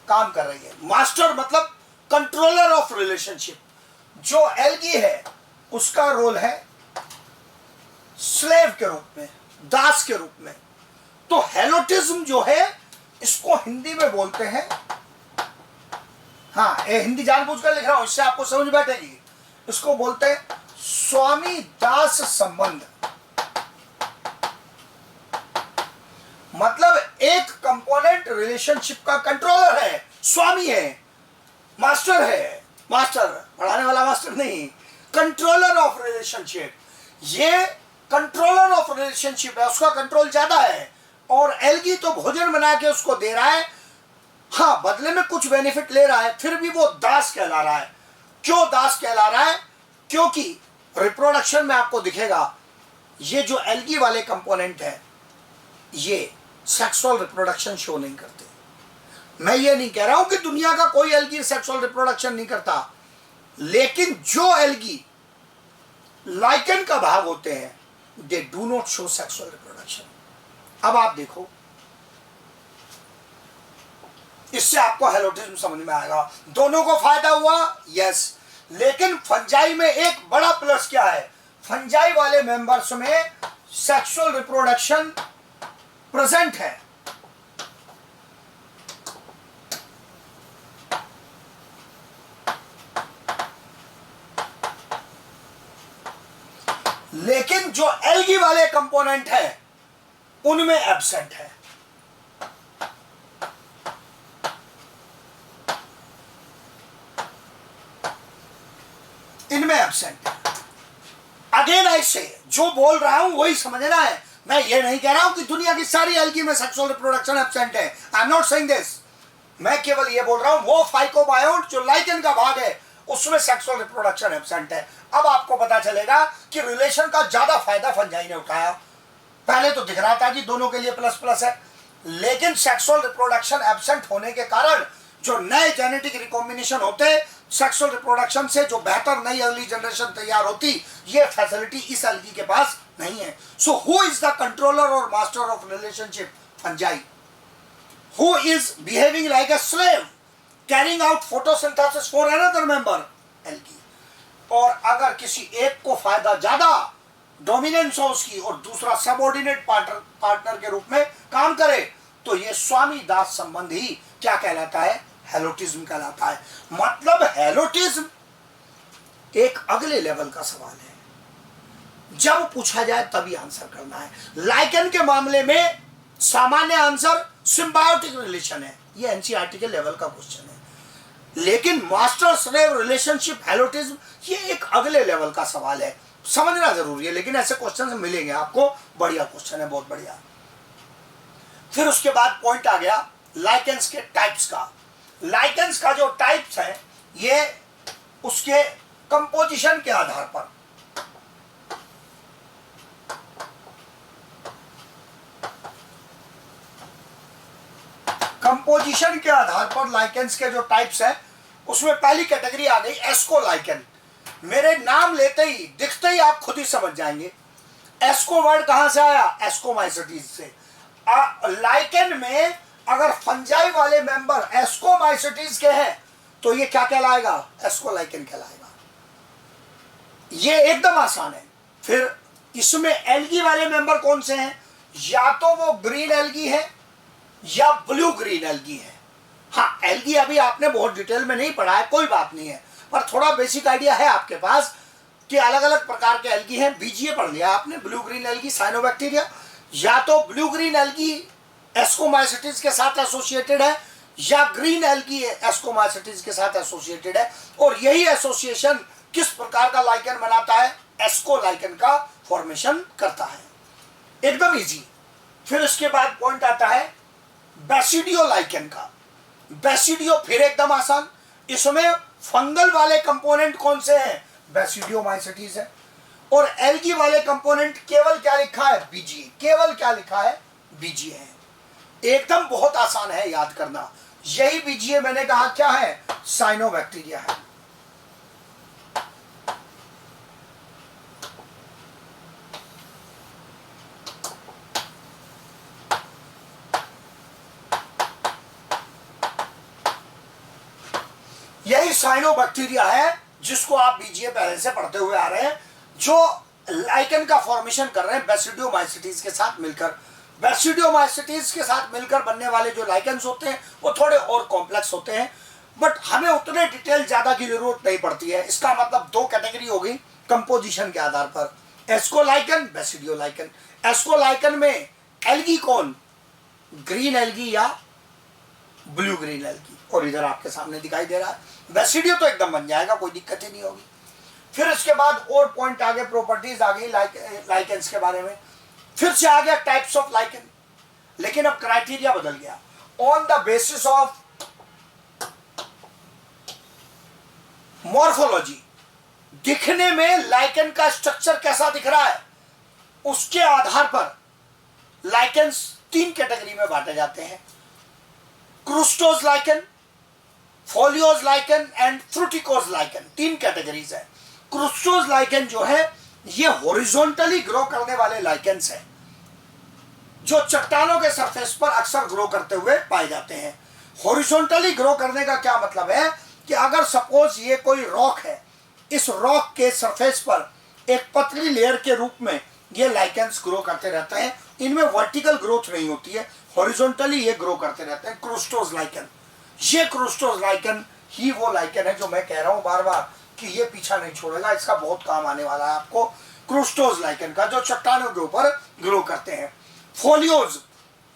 काम कर रही है। मास्टर मतलब कंट्रोलर ऑफ रिलेशनशिप। जो एल्गी है उसका रोल है स्लेव के रूप में, दास के रूप में। तो हेलोटिज्म जो है इसको हिंदी में बोलते हैं, हाँ ये हिंदी जानबूझकर लिख रहा हूं, इससे आपको समझ बैठेगी, इसको बोलते हैं स्वामी दास संबंध। मतलब एक कंपोनेंट रिलेशनशिप का कंट्रोलर है, स्वामी है, मास्टर है, मास्टर पढ़ाने वाला मास्टर नहीं, कंट्रोलर ऑफ रिलेशनशिप। ये कंट्रोलर ऑफ रिलेशनशिप है, उसका कंट्रोल ज्यादा है, और एल्गी तो भोजन बना के उसको दे रहा है, हाँ बदले में कुछ बेनिफिट ले रहा है, फिर भी वो दास कहला रहा है। क्यों दास कहला रहा है? क्योंकि रिप्रोडक्शन में आपको दिखेगा ये जो एल्गी वाले कंपोनेंट है ये सेक्सुअल रिप्रोडक्शन शो नहीं करते। मैं ये नहीं कह रहा हूं कि दुनिया का कोई एल्गी सेक्सुअल रिप्रोडक्शन नहीं करता, लेकिन जो एल्गी लाइकन का भाग होते हैं they do not show sexual reproduction. अब आप देखो, इससे आपको हेलोटिज्म समझ में आएगा। दोनों को फायदा हुआ, यस, लेकिन फंजाई में एक बड़ा प्लस क्या है? फंजाई वाले मेंबर्स में सेक्सुअल रिप्रोडक्शन प्रेजेंट है। लेकिन जो एल्गी वाले कंपोनेंट है उनमें एब्सेंट है। इनमें एब्सेंट है। अगेन ऐसे जो बोल रहा हूं वही समझना है। मैं ये नहीं कह रहा हूं कि दुनिया की सारी एल्गी में सेक्सुअल रिप्रोडक्शन एब्सेंट है, I am not saying this. मैं केवल ये बोल रहा हूं वो फाइकोबायोन्ट जो लाइकेन का भाग है उसमें सेक्सुअल रिप्रोडक्शन एब्सेंट है। अब आपको पता चलेगा कि रिलेशन का ज्यादा फायदा फंजाई ने उठाया। पहले तो दिख रहा था कि दोनों के लिए प्लस प्लस है, लेकिन सेक्सुअल रिप्रोडक्शन एब्सेंट होने के कारण जो नए जेनेटिक रिकॉम्बिनेशन होते सेक्सुअल रिप्रोडक्शन से जो बेहतर नई अगली जनरेशन तैयार होती, ये फैसिलिटी इस एल्गी के पास नहीं है। So who is the controller और master of relationship? Fungi. Who is behaving like a slave carrying out photosynthesis for another member? Algae. और अगर किसी एक को फायदा ज्यादा डोमिनेंस हो उसकी और दूसरा सबऑर्डिनेट पार्टनर के रूप में काम करे, तो ये स्वामी दास संबंध ही क्या कहलाता है? हेलोटिज्म कहलाता है। मतलब हेलोटिज्म एक अगले लेवल का सवाल है, जब पूछा जाए तभी आंसर करना है। लाइकन के मामले में सामान्य आंसर सिम्बायोटिक रिलेशन है, ये एनसीईआरटी के लेवल का क्वेश्चन है। लेकिन मास्टर स्लेव रिलेशनशिप हेलोटिज्म ये एक अगले लेवल का सवाल है, समझना जरूरी है। लेकिन ऐसे क्वेश्चन मिलेंगे आपको, बढ़िया क्वेश्चन है, बहुत बढ़िया। फिर उसके बाद पॉइंट आ गया लाइकेंस के टाइप्स का। लाइकेंस का जो टाइप्स है ये उसके कंपोजिशन के आधार पर, कंपोजिशन के आधार पर लाइकेंस के जो टाइप्स हैं, उसमें पहली कैटेगरी आ गई एस्को लाइकेन। मेरे नाम लेते ही, दिखते ही आप खुद ही समझ जाएंगे एस्को वर्ड कहां से आया? एस्कोमाइसिटीज से। लाइकेन में अगर फंजाई वाले मेंबर एस्कोमाइसिटीज के हैं तो ये क्या कहलाएगा? एस्कोलाइकेन कहलाएगा। ये एकदम आसान है। फिर इसमें एल्गी वाले मेंबर कौन से हैं? या तो वो ग्रीन एल्गी है या ब्लू ग्रीन एल्गी है। हाँ, एल्गी अभी आपने बहुत डिटेल में नहीं पढ़ा है, कोई बात नहीं है, पर थोड़ा बेसिक आइडिया है आपके पास कि अलग अलग प्रकार के एल्गी हैं। बीजीए पढ़ लिया आपने, ब्लू ग्रीन एल्गी साइनोबैक्टीरिया। या तो ब्लू ग्रीन एल्गी एस्कोमाइसिटीज के साथ एसोसिएटेड है या ग्रीन एल्गी एस्कोमाइसिटीज के साथ एसोसिएटेड है। और यही एसोसिएशन किस प्रकार का लाइकेन बनाता है? एस्को लाइकेन का फॉर्मेशन करता है। एकदम इजी। फिर उसके बाद पॉइंट आता है बेसिडियो लाइकेन का। बेसिडियो फिर एकदम आसान। इसमें फंगल वाले कंपोनेंट कौन से हैं? बेसिडियोमाइसिटीज है। और एल्गी वाले कंपोनेंट केवल क्या लिखा है? बीजीए। केवल क्या लिखा है? बीजीए है। एकदम बहुत आसान है याद करना। यही बीजीए मैंने कहा क्या है? साइनोबैक्टीरिया है। यही साइनोबैक्टीरिया है जिसको आप बीजीए पहले से पढ़ते हुए आ रहे हैं, जो लाइकेन का फॉर्मेशन कर रहे हैं बेसिडियोमाइसिटीज के साथ मिलकर। बेसिडियोमाइसिटीज के साथ मिलकर बनने वाले जो लाइकेन्स होते हैं वो थोड़े और कॉम्प्लेक्स होते हैं, बट हमें उतने डिटेल ज्यादा की जरूरत नहीं पड़ती है। इसका मतलब दो कैटेगरी हो गई कंपोजिशन के आधार पर, एस्कोलाइकेन, बेसिडियोलाइकेन। एस्कोलाइकेन में एल्गी कौन? ग्रीन एल्गी या ब्लू ग्रीन एल्गी, और इधर आपके सामने दिखाई दे रहा है। बेसिडियो तो एकदम बन जाएगा, कोई दिक्कत ही नहीं होगी। फिर इसके बाद और पॉइंट आ गए, प्रॉपर्टीज आ गई लाइकेंस के बारे में। फिर से आ गया टाइप्स ऑफ लाइकेन, लेकिन अब क्राइटेरिया बदल गया। On the basis of morphology, दिखने में लाइकेन का स्ट्रक्चर कैसा दिख रहा है उसके आधार पर लाइकेन्स तीन कैटेगरी में बांटे जाते हैं। Crustose lichen, foliose lichen and fruticose lichen, तीन कैटेगरीज है। क्रूस्टोज लाइकेन जो है ये हॉरिजॉन्टली ग्रो करने वाले लाइकेन्स हैं जो चट्टानों के सरफेस पर अक्सर ग्रो करते हुए पाए जाते हैं। हॉरिजॉन्टली ग्रो करने का क्या मतलब है कि अगर सपोज ये कोई रॉक है, इस रॉक के सरफेस पर एक पतली लेयर के रूप में ये लाइकेन्स ग्रो करते रहते हैं। इनमें वर्टिकल ग्रोथ नहीं होती है, हॉरिजॉन्टली ये ग्रो करते रहते हैं। क्रूस्टोज लाइकेन, ये क्रूस्टोज लाइकेन ही वो लाइकेन है जो मैं कह रहा हूं बार बार कि ये पीछा नहीं छोड़ेगा, इसका बहुत काम आने वाला है आपको। क्रूस्टोज लाइकेन का जो चट्टानों के ऊपर ग्रो करते हैं। फोलियोज,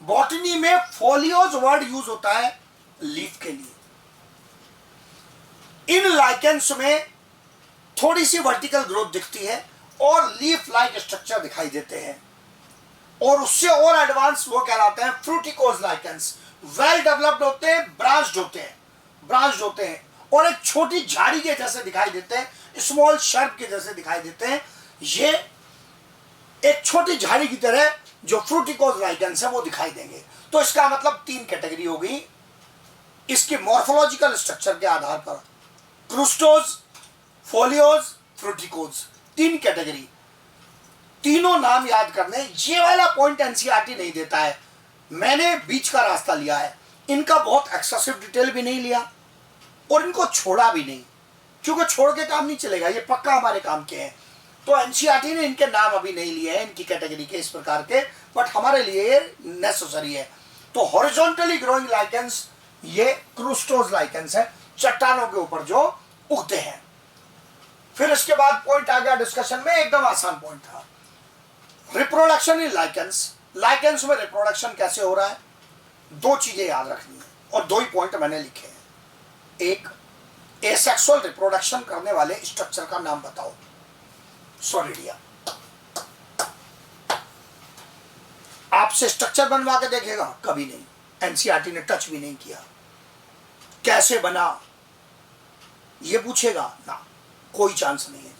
बॉटनी में फोलियोज वर्ड यूज होता है लीफ के लिए। इन लाइकेन्स में थोड़ी सी वर्टिकल ग्रोथ दिखती है और लीफ लाइक स्ट्रक्चर दिखाई देते हैं, और उससे और एडवांस वो कहलाते हैं फ्रूटिकोज लाइकेन्स। वेल डेवलप्ड होते हैं, ब्रांच्ड होते हैं और एक छोटी झाड़ी के जैसे दिखाई देते हैं, स्मॉल शर्प के जैसे दिखाई देते हैं। ये एक छोटी झाड़ी की तरह जो फ्रूटिकोज लाइकेन्स है वो दिखाई देंगे। तो इसका मतलब तीन कैटेगरी हो गई इसके मॉर्फोलॉजिकल स्ट्रक्चर के आधार पर। क्रुस्टोज, फोलियोज, फ्रूटिकोज, 3 कैटेगरी। तीनों नाम याद करने। ये वाला पॉइंट एनसीईआरटी नहीं देता है, मैंने बीच का रास्ता लिया है। इनका बहुत एक्सेसिव डिटेल भी नहीं लिया और इनको छोड़ा भी नहीं, क्योंकि छोड़ के काम नहीं चलेगा, ये पक्का हमारे काम के हैं। तो एनसीईआरटी ने इनके नाम अभी नहीं लिए हैं, इनकी कैटेगरी के इस प्रकार के, बट हमारे लिए ये नेसेसरी है। तो हॉरिजॉन्टली ग्रोइंग लाइकेंस ये क्रुस्टोज लाइकेंस है, चट्टानों के ऊपर जो उगते हैं। फिर इसके बाद पॉइंट आ गया डिस्कशन में, एकदम आसान पॉइंट था, रिप्रोडक्शन इन लाइकेंस। लाइकेंस में रिप्रोडक्शन कैसे हो रहा है, 2 चीजें याद रखनी है और 2 ही पॉइंट मैंने लिखे हैं। एक, एसेक्सुअल रिप्रोडक्शन करने वाले स्ट्रक्चर का नाम बताओ। सोलिडिया। आपसे स्ट्रक्चर बनवा के देखेगा? कभी नहीं, एनसीईआरटी ने टच भी नहीं किया। कैसे बना ये पूछेगा ना, कोई चांस नहीं है,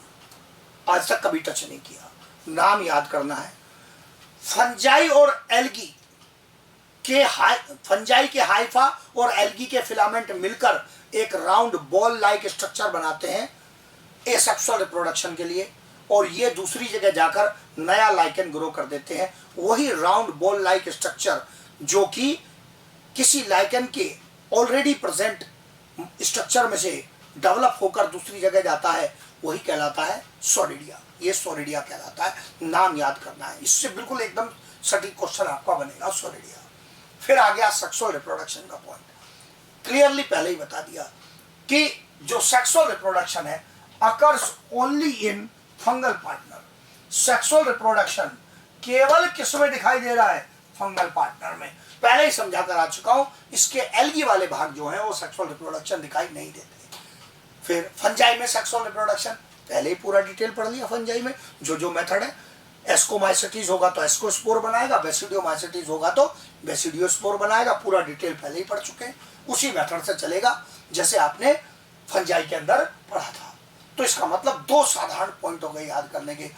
आज तक कभी टच नहीं किया। नाम याद करना है। फंजाई और एल्गी के फंजाई के हाइफा और एल्गी के फिलामेंट मिलकर एक राउंड बॉल लाइक स्ट्रक्चर बनाते हैं एसेक्सुअल रिप्रोडक्शन के लिए, और ये दूसरी जगह जाकर नया लाइकेन ग्रो कर देते हैं। वही राउंड बॉल लाइक स्ट्रक्चर जो कि किसी लाइकेन के ऑलरेडी प्रेजेंट स्ट्रक्चर में से डेवलप होकर दूसरी जगह जाता है, वही कहलाता है सोलिडिया। ये सोलिडिया कहलाता है, नाम याद करना है, इससे बिल्कुल एकदम सटीक क्वेश्चन आपका बनेगा सोलिडिया। फिर आ गया सेक्सुअल रिप्रोडक्शन का पॉइंट। क्लियरली पहले ही बता दिया कि जो सेक्सुअल रिप्रोडक्शन है occurs only in fungal partner. Sexual reproduction केवल किस में दिखाई दे रहा है? फंगल पार्टनर में। पहले ही समझा कर आ चुका हूं, इसके एल्गी वाले भाग जो है वो सेक्सुअल रिप्रोडक्शन दिखाई नहीं देते। फिर फंजाई में सेक्सुअल रिप्रोडक्शन पहले ही पूरा डिटेल पढ़ लिया। फंजाई में जो जो मेथड है, एस्कोमाइसिटीज होगा तो एस्कोस्पोर बनाएगा, बेसिडियोमाइसिटीज होगा तो बेसिडियोस्पोर बनाएगा, पूरा डिटेल पहले ही पढ़ चुके हैं। उसी मेथड से चलेगा जैसे आपने फंजाई के अंदर पढ़ा था। तो इसका मतलब 2 साधारण पॉइंट हो गए याद करने के।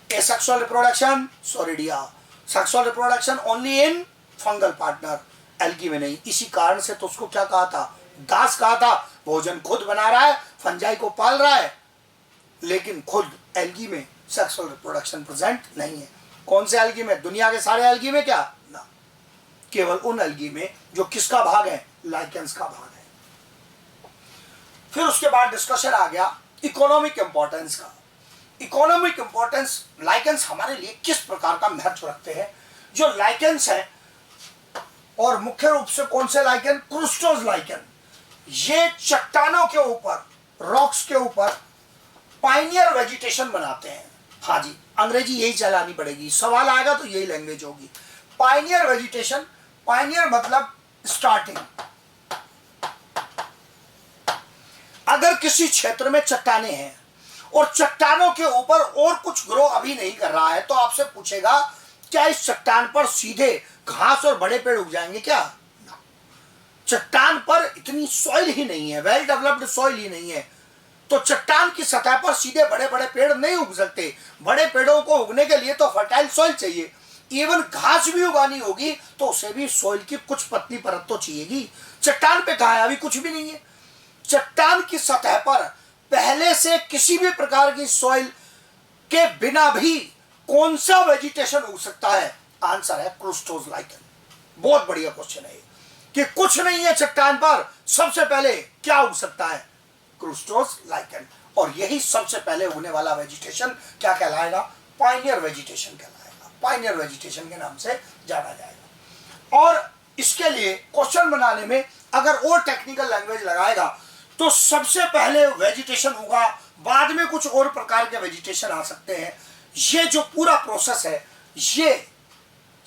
Asexual reproduction soredia, sexual reproduction only in fungal partner, algae में नहीं। इसी कारण से तो उसको क्या कहा था? दास कहा था। भोजन खुद बना रहा है, फंजाई को पाल रहा है, लेकिन खुद एल्गी में सेक्सुअल रिप्रोडक्शन प्रेजेंट नहीं है। कौन से एल्गी में? दुनिया के सारे एल्गी में क्या ना, केवल उन एल्गी में जो किसका भाग है? लाइकेंस का भाग है। फिर उसके बाद डिस्कशन आ गया इकोनॉमिक इंपॉर्टेंस का। इकोनॉमिक इंपॉर्टेंस, लाइकेंस हमारे लिए किस प्रकार का महत्व रखते हैं। जो लाइकेंस है, और मुख्य रूप से कौन से लाइकेन? क्रुस्टोज लाइकेन। ये चट्टानों के ऊपर, रॉक्स के ऊपर पाइनियर वेजिटेशन बनाते हैं। हाँ जी, अंग्रेजी यही चलानी पड़ेगी, सवाल आएगा तो यही लैंग्वेज होगी। पाइनियर वेजिटेशन, पाइनियर मतलब स्टार्टिंग। अगर किसी क्षेत्र में चट्टाने हैं और चट्टानों के ऊपर और कुछ ग्रो अभी नहीं कर रहा है, तो आपसे पूछेगा क्या इस चट्टान पर सीधे घास और बड़े पेड़ उग जाएंगे क्या? चट्टान पर इतनी सॉइल ही नहीं है, वेल डेवलप्ड सॉइल ही नहीं है, तो चट्टान की सतह पर सीधे बड़े बड़े पेड़ नहीं उग सकते। बड़े पेड़ों को उगने के लिए तो फर्टाइल सॉइल चाहिए। इवन घास भी उगानी होगी तो उसे भी सॉइल की कुछ पतली परत तो चाहिएगी। चट्टान पे कहा है? अभी कुछ भी नहीं है। चट्टान की सतह पर पहले से किसी भी प्रकार की सॉइल के बिना भी कौन सा वेजिटेशन उग सकता है? आंसर है क्रुस्टोज लाइकेन। बहुत बढ़िया क्वेश्चन है कि कुछ नहीं है चट्टान पर, सबसे पहले क्या उग सकता है? क्रुस्टोज लाइकेन। और यही सबसे पहले उगने वाला वेजिटेशन क्या कहलाएगा? पाइनियर वेजिटेशन कहलाएगा। पाइनियर वेजिटेशन के नाम से जाना जाएगा। और इसके लिए क्वेश्चन बनाने में अगर और टेक्निकल लैंग्वेज लगाएगा तो सबसे पहले वेजिटेशन होगा, बाद में कुछ और प्रकार के वेजिटेशन आ सकते हैं। ये जो पूरा प्रोसेस है, ये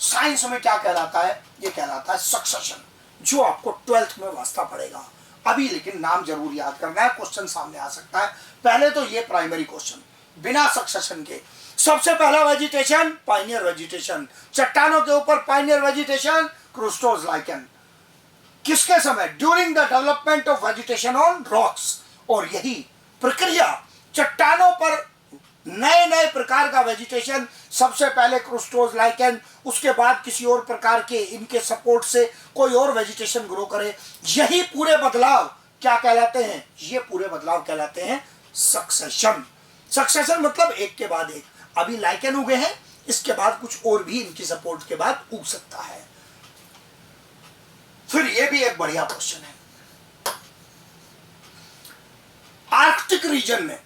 साइंस में क्या कहलाता है? ये कहलाता है सक्सेशन, जो आपको 12th में वास्ता पड़ेगा अभी, लेकिन नाम जरूर याद करना है, क्वेश्चन सामने आ सकता है। पहले तो ये प्राइमरी क्वेश्चन, बिना सक्सेशन के सबसे पहला वेजिटेशन पाइनियर वेजिटेशन, चट्टानों के ऊपर पाइनियर वेजिटेशन, क्रुस्टोज लाइकेन। किसके समय? During the development of vegetation on rocks. और यही प्रक्रिया चट्टानों पर नए नए प्रकार का वेजिटेशन, सबसे पहले क्रुस्टोज लाइकेन, उसके बाद किसी और प्रकार के इनके सपोर्ट से कोई और वेजिटेशन ग्रो करे। यही पूरे बदलाव क्या कहलाते हैं? ये पूरे बदलाव कहलाते हैं सक्सेशन। सक्सेशन मतलब एक के बाद एक। अभी लाइकेन उगे हैं, इसके बाद कुछ और भी इनकी सपोर्ट के बाद उग सकता है। फिर ये भी एक बढ़िया क्वेश्चन है, आर्कटिक रीजन में,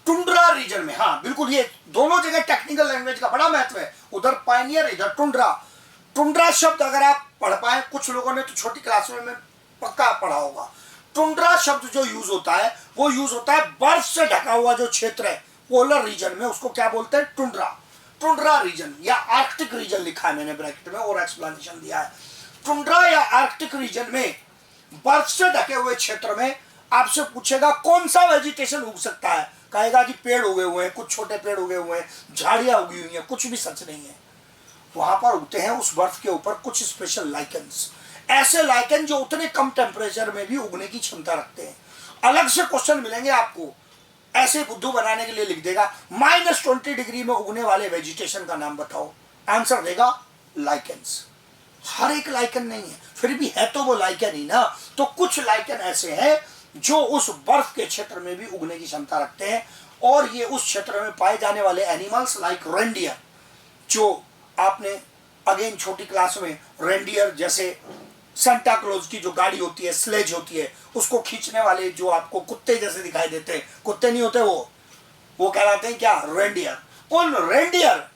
टुंड्रा रीजन में, हाँ बिल्कुल, ये दोनों जगह टेक्निकल लैंग्वेज का बड़ा महत्व है, उधर पायनियर इधर टुंड्रा। टुंड्रा शब्द अगर आप पढ़ पाए, कुछ लोगों ने तो छोटी क्लास में पक्का पढ़ा होगा। टुंड्रा शब्द जो यूज होता है वो यूज होता है बर्फ से ढका हुआ जो क्षेत्र है पोलर रीजन में, उसको क्या बोलते हैं? टुंड्रा। टुंड्रा रीजन या आर्कटिक रीजन लिखा है मैंने ब्रैकेट में और एक्सप्लेनेशन दिया है। टुंड्रा या आर्कटिक रीजन में बर्फ से ढके हुए क्षेत्र में आपसे पूछेगा कौन सा वेजिटेशन उग सकता है, कहेगा कि पेड़ उगे हुए हैं, कुछ छोटे पेड़ उगे हुए हैं, झाड़ियां उगी हुई हैं, कुछ भी सच नहीं है। वहां पर उगते हैं उस बर्फ के ऊपर कुछ स्पेशल लाइकेंस, ऐसे लाइकेन जो उतने कम टेम्परेचर में भी उगने की क्षमता रखते हैं। अलग से क्वेश्चन मिलेंगे आपको, ऐसे बुद्धू बनाने के लिए लिख देगा -20 डिग्री में उगने वाले वेजिटेशन का नाम बताओ, आंसर देगा लाइकेंस। हर एक लाइकेन नहीं है, फिर भी है तो वो लाइकेन ही ना। तो कुछ लाइकेन ऐसे हैं जो उस बर्फ के क्षेत्र में भी उगने की क्षमता रखते हैं, और ये उस क्षेत्र में पाए जाने वाले एनिमल्स लाइक रेंडियर, जो आपने अगेन छोटी क्लास में रेंडियर जैसे सेंटा क्लॉज की जो गाड़ी होती है, स्लेज होती है, उसको खींचने वाले जो आपको कुत्ते जैसे दिखाई देते हैं, कुत्ते नहीं होते वो कहलाते हैं क्या? रेंडियर। उन रेंडियर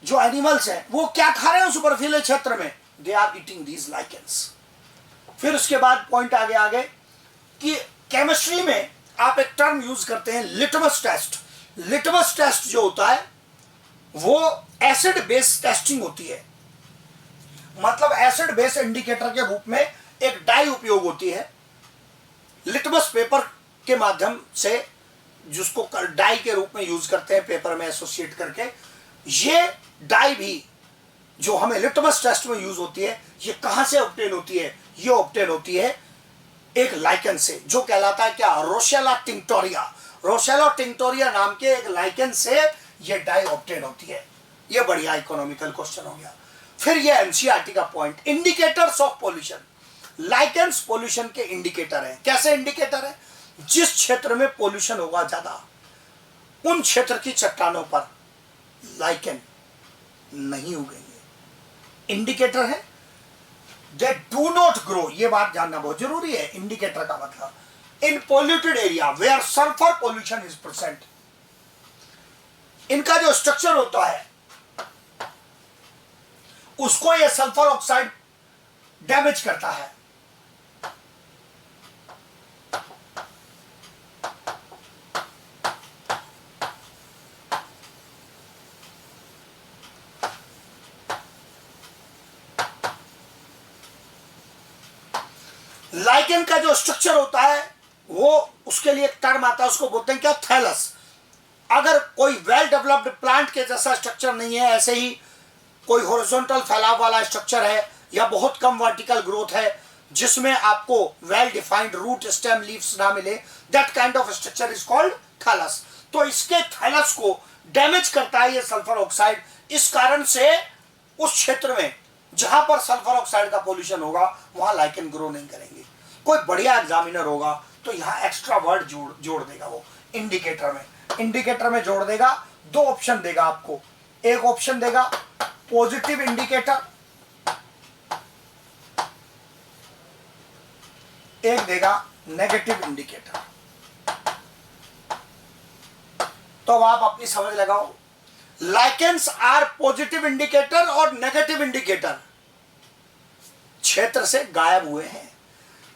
जो एनिमल्स हैं वो क्या खा रहे हैं उस बर्फीले क्षेत्र में? They are eating these lichens. फिर उसके बाद पॉइंट आगे कि केमिस्ट्री में आप एक टर्म यूज करते हैं लिटमस टेस्ट। लिटमस टेस्ट जो होता है वो एसिड बेस टेस्टिंग होती है, मतलब एसिड बेस इंडिकेटर के रूप में एक डाई उपयोग होती है लिटमस पेपर के माध्यम से, जिसको डाई के रूप में यूज करते हैं पेपर में एसोसिएट करके। ये डाई भी जो हमें लिटमस टेस्ट में यूज होती है, ये कहां से ऑब्टेन होती है? ये ऑब्टेन होती है एक लाइकेन से जो कहलाता है क्या? रोशेला टिंक्टोरिया। रोशेला टिंक्टोरिया नाम के एक लाइकेन से ये डाई ऑब्टेन होती है। ये बढ़िया इकोनॉमिकल क्वेश्चन हो गया। फिर ये एनसीईआरटी का point, indicators of pollution. Lichens pollution के इंडिकेटर है। कैसे इंडिकेटर है? जिस क्षेत्र में पोल्यूशन होगा ज्यादा, उन क्षेत्र की चट्टानों पर लाइकेन नहीं उगेंगे। इंडिकेटर है दे डू नॉट ग्रो। ये बात जानना बहुत जरूरी है। इंडिकेटर का मतलब in polluted area where sulphur pollution is present. इनका जो स्ट्रक्चर होता है उसको ये सल्फर ऑक्साइड डैमेज करता है। लाइकेन का जो स्ट्रक्चर होता है वो, उसके लिए एक टर्म आता है, उसको बोलते हैं क्या? थैलस। अगर कोई वेल डेवलप्ड प्लांट के जैसा स्ट्रक्चर नहीं है, ऐसे ही कोई हॉरिजॉन्टल फैलाव वाला स्ट्रक्चर है या बहुत कम वर्टिकल ग्रोथ है जिसमें आपको well defined root stem leaves ना मिले, that kind of structure is called thallus. तो इसके थैलस को डैमेज करता है ये सल्फर ऑक्साइड। इस कारण से उस क्षेत्र में जहां पर सल्फर ऑक्साइड का पोल्यूशन होगा वहां लाइकेन ग्रो नहीं करेंगे। कोई बढ़िया एग्जामिनर होगा तो यहां एक्स्ट्रा वर्ड जोड़ देगा, वो इंडिकेटर में जोड़ देगा। दो ऑप्शन देगा आपको, एक ऑप्शन देगा पॉजिटिव इंडिकेटर, एक देगा नेगेटिव इंडिकेटर। तो अब आप अपनी समझ लगाओ, लाइकेंस आर पॉजिटिव इंडिकेटर और नेगेटिव इंडिकेटर क्षेत्र से गायब हुए हैं।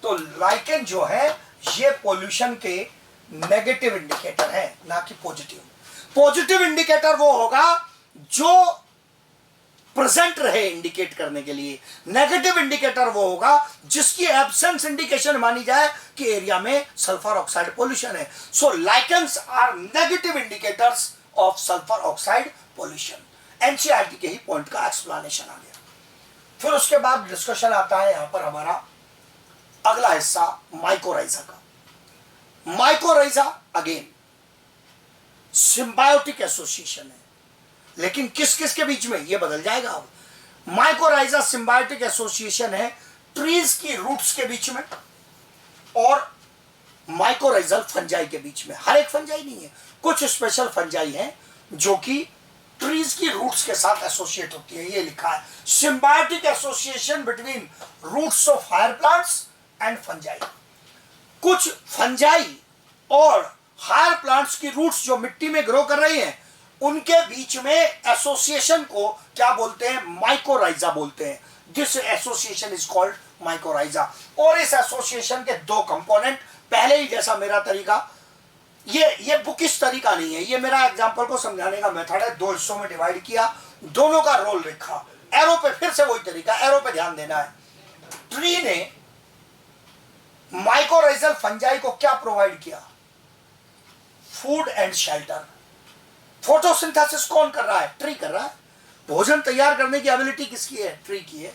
तो लाइकेन जो है ये पोल्यूशन के नेगेटिव इंडिकेटर है, ना कि पॉजिटिव। पॉजिटिव इंडिकेटर वो होगा जो प्रेजेंट रहे इंडिकेट करने के लिए। नेगेटिव इंडिकेटर वो होगा जिसकी एब्सेंस इंडिकेशन मानी जाए कि एरिया में सल्फर ऑक्साइड पोल्यूशन है। So lichens are negative indicators of sulphur oxide pollution. NCERT के ही पॉइंट का एक्सप्लेनेशन आ गया। फिर उसके बाद डिस्कशन आता है यहां पर हमारा अगला हिस्सा माइकोराइजा का। माइकोराइजा अगेन सिम्बायोटिक एसोसिएशन है, लेकिन किस किस के बीच में ये बदल जाएगा। अब माइकोराइजा सिम्बायोटिक एसोसिएशन है ट्रीज की रूट्स के बीच में, और माइकोराइजल फंजाई के बीच में। हर एक फंजाई नहीं है, कुछ स्पेशल फंजाई हैं जो कि ट्रीज की रूट्स के साथ एसोसिएट होती है। ये लिखा है symbiotic association between roots of higher plants and fungi. कुछ फंजाई और हायर प्लांट्स की रूट्स जो मिट्टी में ग्रो कर रही हैं, उनके बीच में एसोसिएशन को क्या बोलते हैं? माइकोराइजा बोलते हैं। This association is called mycorrhiza. और इस एसोसिएशन के दो कंपोनेंट, पहले ही जैसा मेरा तरीका, ये बुकिश तरीका नहीं है, ये मेरा एग्जांपल को समझाने का मेथड है। दो हिस्सों में डिवाइड किया, दोनों का रोल लिखा। एरो पे फिर से वही तरीका, एरो पे ध्यान देना है। ट्री ने माइकोराइजल फंजाई को क्या प्रोवाइड किया? Food and shelter. फोटोसिंथेसिस कौन कर रहा है? ट्री कर रहा है। भोजन तैयार करने की एबिलिटी किसकी है? ट्री की है।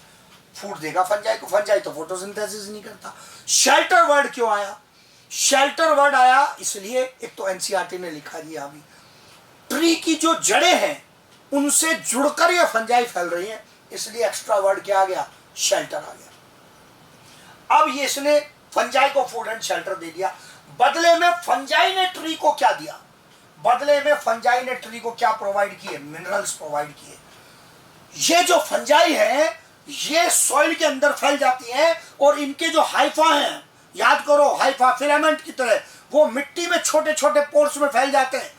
फूड देगा फंजाई को, फंजाई तो फोटोसिंथेसिस नहीं करता। शेल्टर वर्ड क्यों आया? शेल्टर वर्ड आया इसलिए, एक तो एनसीईआरटी ने लिखा दिया अभी, ट्री की जो जड़ें हैं उनसे जुड़कर ये फंजाई फैल रही हैं, इसलिए एक्स्ट्रा वर्ड क्या आ गया? शेल्टर आ गया। अब ये इसने फंजाई को फूड एंड शेल्टर दे दिया। बदले में फंजाई ने ट्री को क्या दिया? बदले में फंजाई ने ट्री को क्या प्रोवाइड किए? मिनरल्स प्रोवाइड किए। ये जो फंजाई है ये सॉइल के अंदर फैल जाती हैं और इनके जो हाइफा हैं, याद करो हाइफा फिलामेंट की तरह, वो मिट्टी में छोटे छोटे पोर्स में फैल जाते हैं,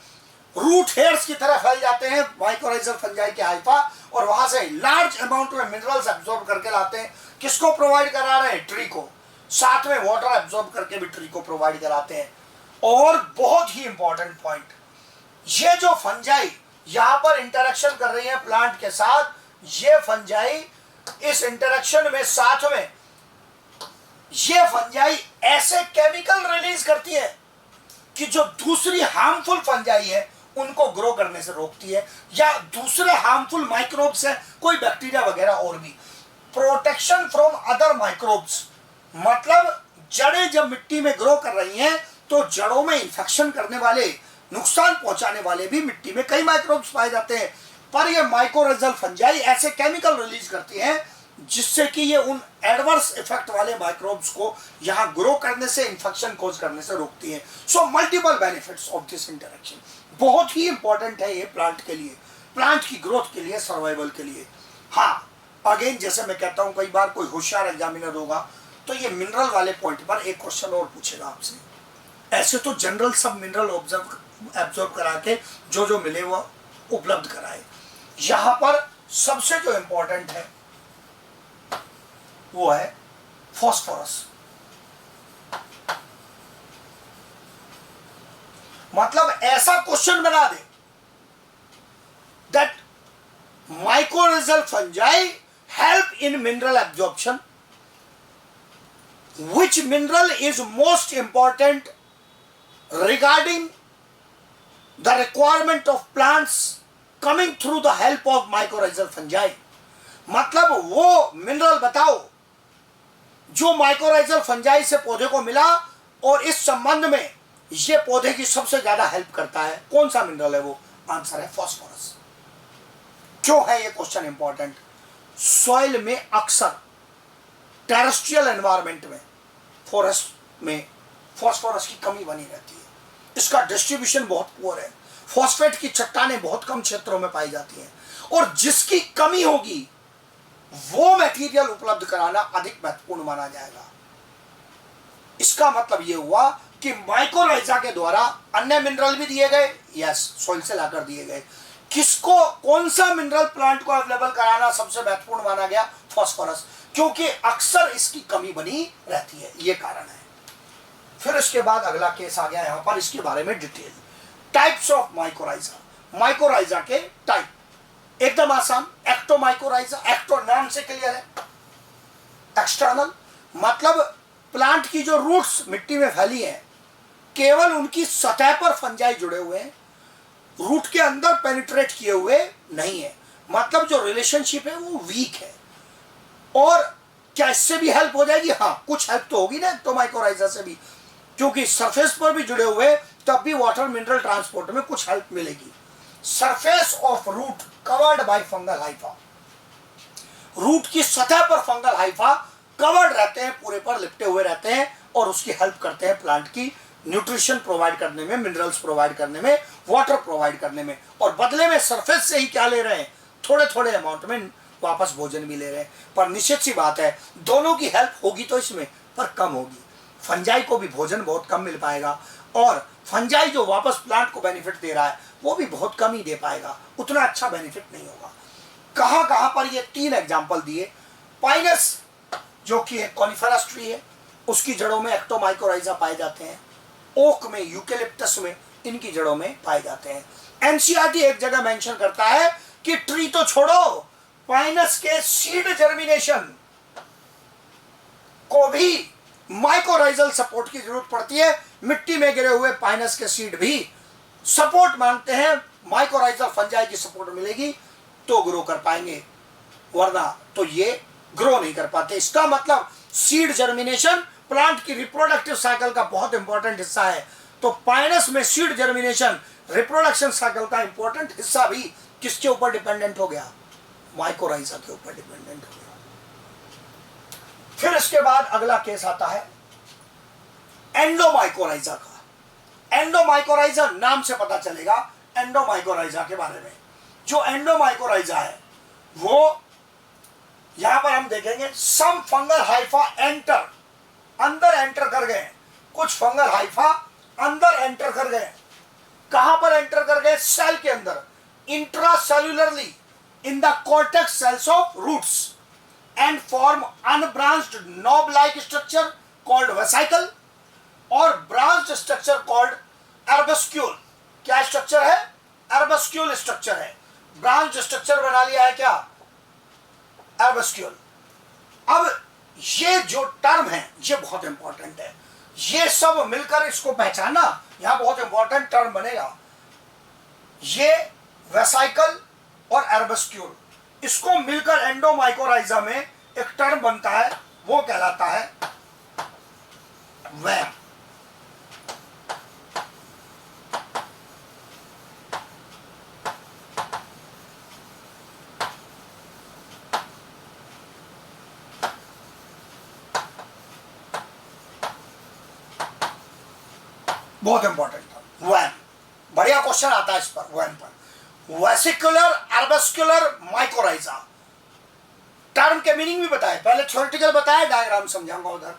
रूट हेयर्स की तरह फैल जाते हैं माइकोराइजल फंजाई के हाइफा, और वहां से लार्ज अमाउंट में मिनरल्स एब्जॉर्ब करके लाते हैं। किसको प्रोवाइड करा रहे हैं? ट्री को। साथ में वाटर एब्जॉर्ब करके भी ट्री को प्रोवाइड कराते हैं। और बहुत ही इंपॉर्टेंट पॉइंट, ये जो फंजाई यहां पर इंटरेक्शन कर रही है प्लांट के साथ, ये फंजाई इस इंटरेक्शन में साथ में ये फंजाई ऐसे केमिकल रिलीज करती है कि जो दूसरी हार्मफुल फंजाई है उनको ग्रो करने से रोकती है, या दूसरे हार्मफुल माइक्रोब्स है, कोई बैक्टीरिया वगैरह और भी। प्रोटेक्शन फ्रॉम अदर माइक्रोब्स, मतलब जड़ें जब मिट्टी में ग्रो कर रही हैं तो जड़ों में इंफेक्शन करने वाले, नुकसान पहुंचाने वाले भी मिट्टी में कई माइक्रोब्स पाए जाते हैं, पर ये माइकोराइजल फंजाई ऐसे केमिकल रिलीज करती हैं जिससे कि ये उन एडवर्स इफेक्ट वाले माइक्रोब्स को यहां ग्रो करने से, इंफेक्शन कोज करने से रोकती है। So multiple benefits of this interaction. बहुत ही इंपॉर्टेंट है ये प्लांट के लिए, प्लांट की ग्रोथ के लिए, सर्वाइवल के लिए। हाँ, अगेन जैसे मैं कहता हूं, कई बार कोई होशियार एग्जामिनर होगा तो ये मिनरल वाले पॉइंट पर एक क्वेश्चन और पूछेगा आपसे। ऐसे तो जनरल सब मिनरल एब्जॉर्ब करा के जो जो मिले वो उपलब्ध कराए। यहां पर सबसे जो इंपॉर्टेंट है वो है फॉस्फोरस। मतलब ऐसा क्वेश्चन बना दे that mycorrhizal fungi help in mineral absorption, which mineral is most important regarding the requirement of plants coming through the help of mycorrhizal fungi। मतलब वो मिनरल बताओ जो माइकोराइजल फंजाई से पौधे को मिला और इस संबंध में ये पौधे की सबसे ज्यादा हेल्प करता है। कौन सा मिनरल है वो? आंसर है फॉस्फोरस। क्यों है ये क्वेश्चन इंपॉर्टेंट? सॉइल में अक्सर टेरेस्ट्रियल एनवायरनमेंट में, फॉरेस्ट में फॉस्फोरस की कमी बनी रहती है। इसका डिस्ट्रीब्यूशन बहुत पुअर है। फॉस्फेट की चट्टानें बहुत कम क्षेत्रों में पाई जाती हैं, और जिसकी कमी होगी वो मटेरियल उपलब्ध कराना अधिक महत्वपूर्ण माना जाएगा। इसका मतलब यह हुआ कि माइकोराइजा के द्वारा अन्य मिनरल भी दिए गए, यस, सॉइल से लाकर दिए गए। किसको, कौन सा मिनरल प्लांट को अवेलेबल कराना सबसे महत्वपूर्ण माना गया? फॉस्फोरस, क्योंकि अक्सर इसकी कमी बनी रहती है, ये कारण है। फिर इसके बाद अगला केस आ गया यहां पर, इसके बारे में detail. Types of mycorrhiza. Mycorrhiza के टाइप एकदम आसान। एक्टोमाइकोराइजा, एक्टो नाम से क्लियर है। एक्सटर्नल मतलब प्लांट की जो रूट्स मिट्टी में फैली हैं, केवल उनकी सतह पर फंजाई जुड़े हुए हैं, रूट के अंदर पेनिट्रेट किए हुए नहीं है। मतलब जो रिलेशनशिप है वो वीक है। और क्या इससे भी हेल्प हो जाएगी? हाँ, कुछ हेल्प तो होगी ना एक्टोमाइकोराइजा से भी, क्योंकि सरफेस पर भी जुड़े हुए तब भी वाटर मिनरल ट्रांसपोर्ट में कुछ हेल्प मिलेगी। Surface of root covered by fungal hypha. Root की सतह पर फंगल हाइफा कवर्ड रहते हैं, पूरे पर लिपटे हुए रहते हैं और उसकी हेल्प करते हैं प्लांट की न्यूट्रिशन प्रोवाइड करने में, मिनरल्स प्रोवाइड करने में, वाटर प्रोवाइड करने में, और बदले में सरफेस से ही क्या ले रहे हैं, थोड़े थोड़े अमाउंट में वापस भोजन भी ले रहे हैं। पर निश्चित सी बात है दोनों की हेल्प होगी तो इसमें, पर कम होगी। फंजाई को भी भोजन बहुत कम मिल पाएगा और फंजाई जो वापस प्लांट को बेनिफिट दे रहा है वो भी बहुत कम ही दे पाएगा, उतना अच्छा बेनिफिट नहीं होगा। कहां कहां पर ये 3 एग्जाम्पल दिए। पाइनस जो कि एक कॉनिफरस ट्री है, उसकी जड़ों में एक्टोमाइकोराइजा पाए जाते हैं। ओक में, यूकेलिप्टस में इनकी जड़ों में पाए जाते हैं। एनसीईआरटी एक जगह मेंशन करता है कि ट्री तो छोड़ो, पाइनस के सीड जर्मिनेशन को भी माइकोराइजल सपोर्ट की जरूरत पड़ती है। मिट्टी में गिरे हुए पाइनस के सीड भी सपोर्ट मांगते हैं, माइकोराइजल फंजाई की सपोर्ट मिलेगी तो ग्रो कर पाएंगे, वरना तो ये ग्रो नहीं कर पाते। इसका मतलब सीड जर्मिनेशन प्लांट की रिप्रोडक्टिव साइकिल का बहुत इंपॉर्टेंट हिस्सा है। तो पाइनस में सीड जर्मिनेशन रिप्रोडक्शन साइकिल का इंपॉर्टेंट हिस्सा भी किसके ऊपर डिपेंडेंट हो गया, माइकोराइजा के ऊपर डिपेंडेंट हो गया। फिर इसके बाद अगला केस आता है एंडोमाइकोराइजा का। एंडोमाइकोराइजा नाम से पता चलेगा एंडोमाइकोराइजा के बारे में। जो एंडोमाइकोराइजा है वो यहां पर हम देखेंगे सम फंगल हाइफा एंटर, अंदर एंटर कर गए, कुछ फंगल हाइफा अंदर एंटर कर गए। कहां पर एंटर कर गए, सेल के अंदर, intracellularly in the cortex cells of roots and form unbranched knob like structure called vesicle और ब्रांच्ड स्ट्रक्चर कॉल्ड एर्बस्क्यूल। क्या स्ट्रक्चर है, एर्बस्क्यूल स्ट्रक्चर है। ब्रांच स्ट्रक्चर बना लिया है क्या, एर्बस्क्यूल। अब ये जो टर्म है ये बहुत इंपॉर्टेंट है, ये सब मिलकर इसको पहचानना यहां बहुत इंपॉर्टेंट टर्म बनेगा। ये वेसिकल और एर्बस्क्यूल, इसको मिलकर एंडोमाइकोराइजा में एक टर्म बनता है, वो कहलाता है वैम। बहुत इंपॉर्टेंट था वैम, बढ़िया क्वेश्चन आता है इस पर, वैम पर। वेसिकुलर एर्बस्कुलर माइकोराइजा, टर्म के मीनिंग भी बताए, पहले थ्योरेटिकल बताया, डायग्राम समझाऊंगा उधर।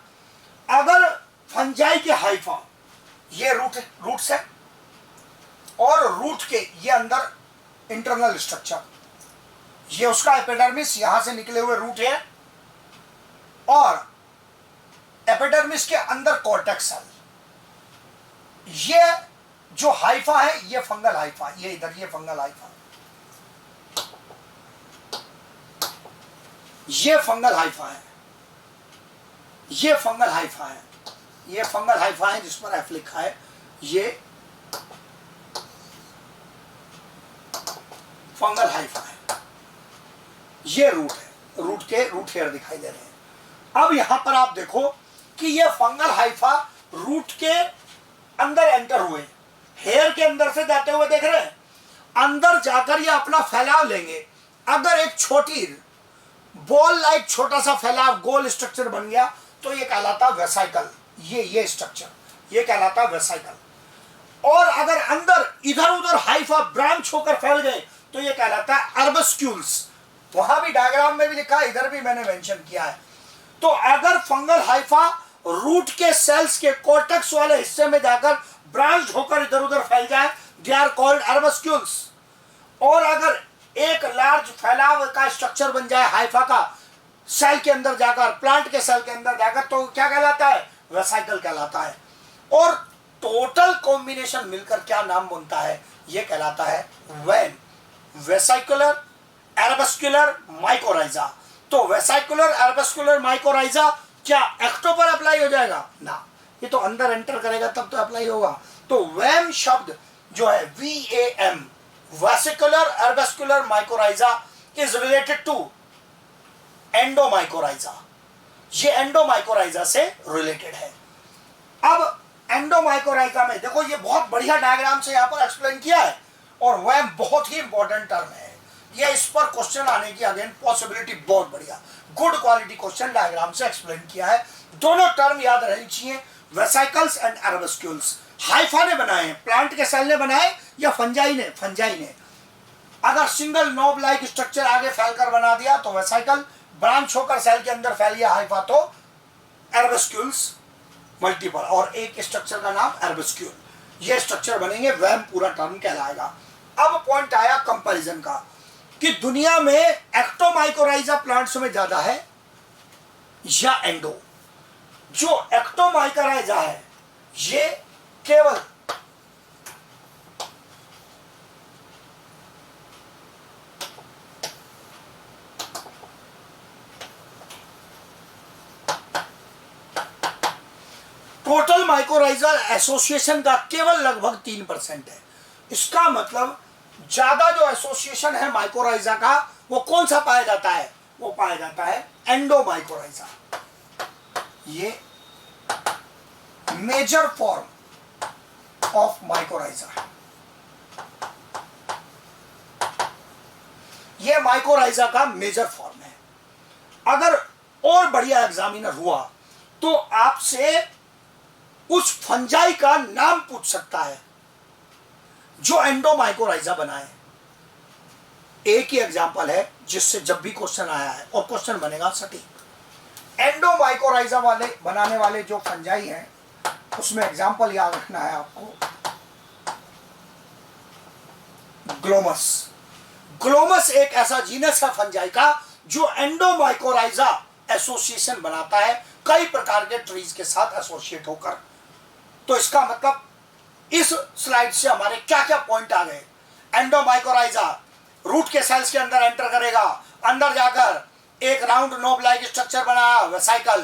अगर फंजाई के हाइफा, ये रूट्स है और रूट के ये अंदर इंटरनल स्ट्रक्चर, ये उसका एपिडर्मिस, यहां से निकले हुए रूट है और एपिडर्मिस के अंदर कॉर्टेक्स सेल। ये जो हाइफा है ये फंगल हाइफा, ये इधर ये फंगल हाइफा, ये फंगल हाइफा है, ये फंगल हाइफा है, ये फंगल हाइफा है जिस पर एफ लिखा है, ये फंगल हाइफा है, ये रूट है, रूट के रूट हेयर दिखाई दे रहे हैं। अब यहां पर आप देखो कि ये फंगल हाइफा रूट के अंदर एंटर हुए, हेयर के अंदर से जाते हुए देख रहे हैं, अंदर जाकर ये अपना फैलाव लेंगे। अगर एक छोटी बॉल लाइक छोटा सा फैलाव गोल स्ट्रक्चर बन गया तो ये कहलाता वेसिकल, ये स्ट्रक्चर ये कहलाता वेसिकल। और अगर अंदर इधर उधर हाइफा ब्रांच होकर फैल गए तो ये कहलाता है एर्बस्क्यूल्स। वहां भी डायग्राम में भी लिखा है, इधर भी मैंने मेंशन किया है। तो अगर फंगल हाइफा रूट के सेल्स के कॉर्टेक्स वाले हिस्से में जाकर ब्रांच होकर इधर उधर फैल जाए, दे आर कॉल्ड एर्बस्क्यूल्स। और अगर एक लार्ज फैलाव का स्ट्रक्चर बन जाए हाइफा का सेल के अंदर जाकर, प्लांट के सेल के अंदर जाकर, तो क्या कहलाता है, वेसिकल कहलाता है। और टोटल कॉम्बिनेशन मिलकर क्या नाम बनता है, ये कहलाता है वैम, वेसिकुलर एर्बस्कुलर माइकोराइजा। तो वेसिकुलर एर्बस्कुलर माइकोराइजा क्या एक्टो पर अप्लाई हो जाएगा ना, ये तो अंदर एंटर करेगा तब तो अप्लाई होगा। तो वैम शब्द जो है VAM, vesicular arbuscular mycorrhiza, is related to endomycorrhiza, ये एंडोमाइकोराइजा से रिलेटेड है। अब एंडोमाइकोराइजा में देखो ये बहुत बढ़िया डायग्राम से यहां पर एक्सप्लेन किया है और वैम बहुत ही इंपॉर्टेंट टर्म है, ये इस पर क्वेश्चन आने की अगेन पॉसिबिलिटी बहुत बढ़िया, गुड क्वालिटी क्वेश्चन डायग्राम से एक्सप्लेन किया है। दोनों टर्म याद रहनी चाहिए, वेसिकल्स एंड एर्बस्क्यूल्स। हाइफा ने बनाए हैं, प्लांट के सेल ने बनाए या फंजाई ने? फंजाई ने। अगर सिंगल नोब लाइक स्ट्रक्चर आगे फैलकर बना दिया तो वेसिकल, ब्रांच होकर सेल के अंदर फैल गया हाइफा तो एर्बस्क्यूल्स मल्टीपल, और एक स्ट्रक्चर का नाम एर्बस्क्यूल। ये स्ट्रक्चर बनेंगे, वैम पूरा टर्म कहलाएगा। अब पॉइंट आया कंपैरिजन का कि दुनिया में एक्टोमाइकोराइजा प्लांट्स में ज्यादा है या एंडो। जो एक्टोमाइकोराइजा है ये केवल टोटल माइकोराइजल एसोसिएशन का केवल लगभग 3% है। इसका मतलब ज्यादा जो एसोसिएशन है माइकोराइजा का वो कौन सा पाया जाता है? वो पाया जाता है एंडोमाइकोराइजा। ये मेजर फॉर्म ऑफ माइकोराइजा, ये माइकोराइजा का मेजर फॉर्म है। अगर और बढ़िया एग्जामिनर हुआ तो आपसे उस फंजाई का नाम पूछ सकता है जो एंडोमाइकोराइजा बनाए। एक ही एग्जांपल है जिससे जब भी क्वेश्चन आया है और क्वेश्चन बनेगा सटीक। एंडोमाइकोराइजा वाले बनाने वाले जो फंजाई हैं उसमें एग्जांपल याद रखना है आपको, ग्लोमस। ग्लोमस एक ऐसा जीनस है फंजाई का जो एंडोमाइकोराइजा एसोसिएशन बनाता है कई प्रकार के ट्रीज के साथ एसोसिएट होकर। तो इसका मतलब इस स्लाइड से हमारे क्या क्या पॉइंट आ गए? एंडोमाइकोराइजा रूट के सेल्स के अंदर एंटर करेगा, अंदर जाकर एक राउंड नोब लाइक स्ट्रक्चर बनाया वेसिकल,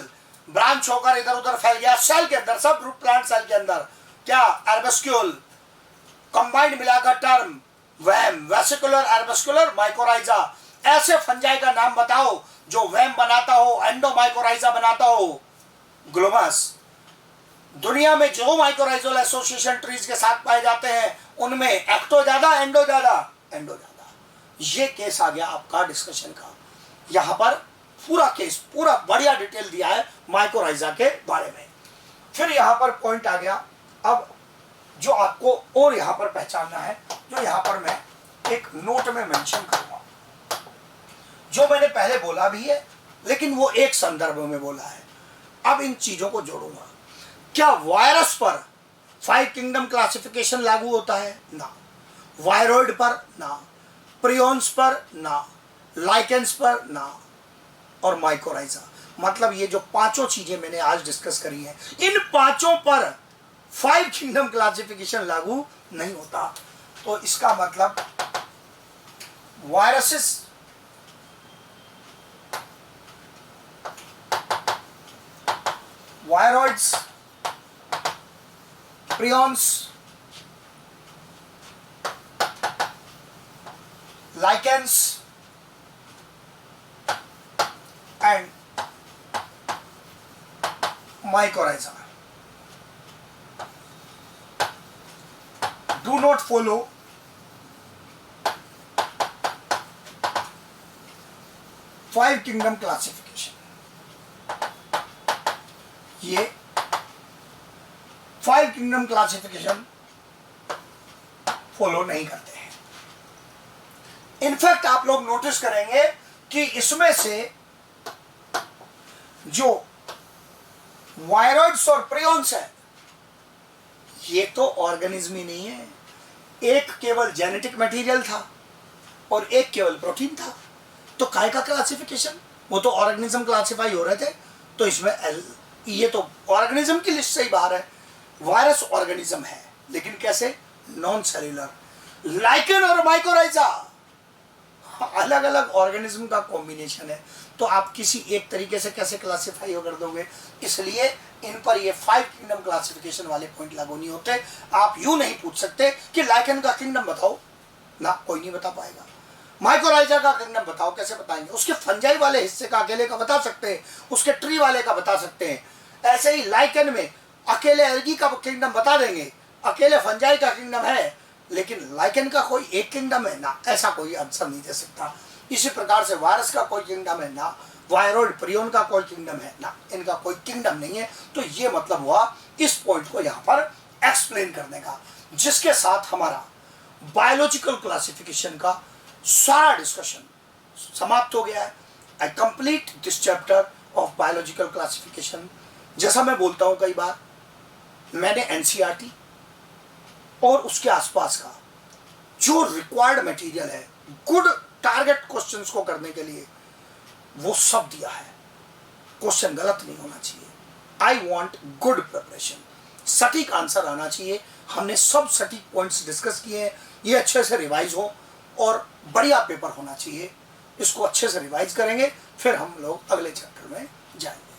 ब्रांच होकर इधर उधर फैल गया सेल के अंदर, सब रूट प्लांट सेल के अंदर क्या एर्बस्क्यूल, कंबाइंड मिलाकर टर्म वैम, वेसिकुलर एर्बस्कुलर माइकोराइजा। ऐसे फंजाई का नाम बताओ जो वैम बनाता हो, एंडोमाइकोराइजा बनाता हो, ग्लोमस। दुनिया में जो माइकोराइजल एसोसिएशन ट्रीज के साथ पाए जाते हैं उनमें एक्टो ज्यादा, एंडो ज्यादा? एंडो ज्यादा। ये केस आ गया आपका डिस्कशन का। यहां पर पूरा केस, पूरा बढ़िया डिटेल दिया है माइकोराइजा के बारे में। फिर यहां पर पॉइंट आ गया अब जो आपको और यहां पर पहचानना है, जो यहां पर मैं एक नोट में मेंशन करूंगा, जो मैंने पहले बोला भी है लेकिन वो एक संदर्भ में बोला है। अब इन चीजों को जोड़ूंगा। क्या वायरस पर 5 किंगडम क्लासिफिकेशन लागू होता है? ना। वायरॉइड पर ना, प्रियॉन्स पर ना, लाइकेंस पर ना, और माइकोराइजा। मतलब ये जो पांचों चीजें मैंने आज डिस्कस करी हैं, इन पांचों पर 5 किंगडम क्लासिफिकेशन लागू नहीं होता। तो इसका मतलब viruses, viroids, prions, lichens and mycorrhiza do not follow 5 kingdom classification. ये 5 किंगडम क्लासिफिकेशन फॉलो नहीं करते हैं। इनफैक्ट आप लोग नोटिस करेंगे कि इसमें से जो वायरॉइड्स और प्रियॉन्स है ये तो ऑर्गेनिज्म ही नहीं है। एक केवल जेनेटिक मटेरियल था और एक केवल प्रोटीन था। तो काय का क्लासिफिकेशन? वो तो ऑर्गेनिज्म क्लासिफाई हो रहे थे। तो इसमें ये तो ऑर्गेनिज्म की लिस्ट से ही बाहर है। वायरस ऑर्गेनिज्म है लेकिन कैसे? Non cellular. लाइकेन और माइकोराइजा अलग अलग ऑर्गेनिज्म का कॉम्बिनेशन है। तो आप किसी एक तरीके से कैसे क्लासिफाई कर दोगे? इसलिए इन पर ये 5 किंगडम क्लासिफिकेशन वाले पॉइंट लागू नहीं होते। आप यूं नहीं पूछ सकते कि लाइकेन का किंगडम बताओ ना, कोई नहीं बता पाएगा। माइकोराइजा का किंगडम बताओ, कैसे बताएंगे? उसके फंजाई वाले हिस्से का अकेले का बता सकते हैं, उसके ट्री वाले का बता सकते हैं। ऐसे ही लाइकेन में अकेले एल्गी का किंगडम बता देंगे, अकेले फंजाई का किंगडम है, लेकिन लाइकेन का कोई एक किंगडम है ना, ऐसा कोई आंसर नहीं दे सकता। इसी प्रकार से वायरस का कोई किंगडम है ना, वायरॉइड प्रियोन का कोई किंगडम है ना, इनका कोई किंगडम नहीं है। तो ये मतलब हुआ इस पॉइंट को यहाँ पर एक्सप्लेन करने का, जिसके साथ हमारा बायोलॉजिकल क्लासिफिकेशन का सारा डिस्कशन समाप्त हो गया है। आई complete this chapter of biological classification. जैसा मैं बोलता हूं कई बार, मैंने एनसीईआरटी और उसके आसपास का जो रिक्वायर्ड मटेरियल है गुड टारगेट क्वेश्चंस को करने के लिए, वो सब दिया है। क्वेश्चन गलत नहीं होना चाहिए। आई वॉन्ट गुड प्रिपरेशन, सटीक आंसर आना चाहिए। हमने सब सटीक पॉइंट्स डिस्कस किए हैं, ये अच्छे से रिवाइज हो और बढ़िया पेपर होना चाहिए। इसको अच्छे से रिवाइज करेंगे, फिर हम लोग अगले चैप्टर में जाएंगे।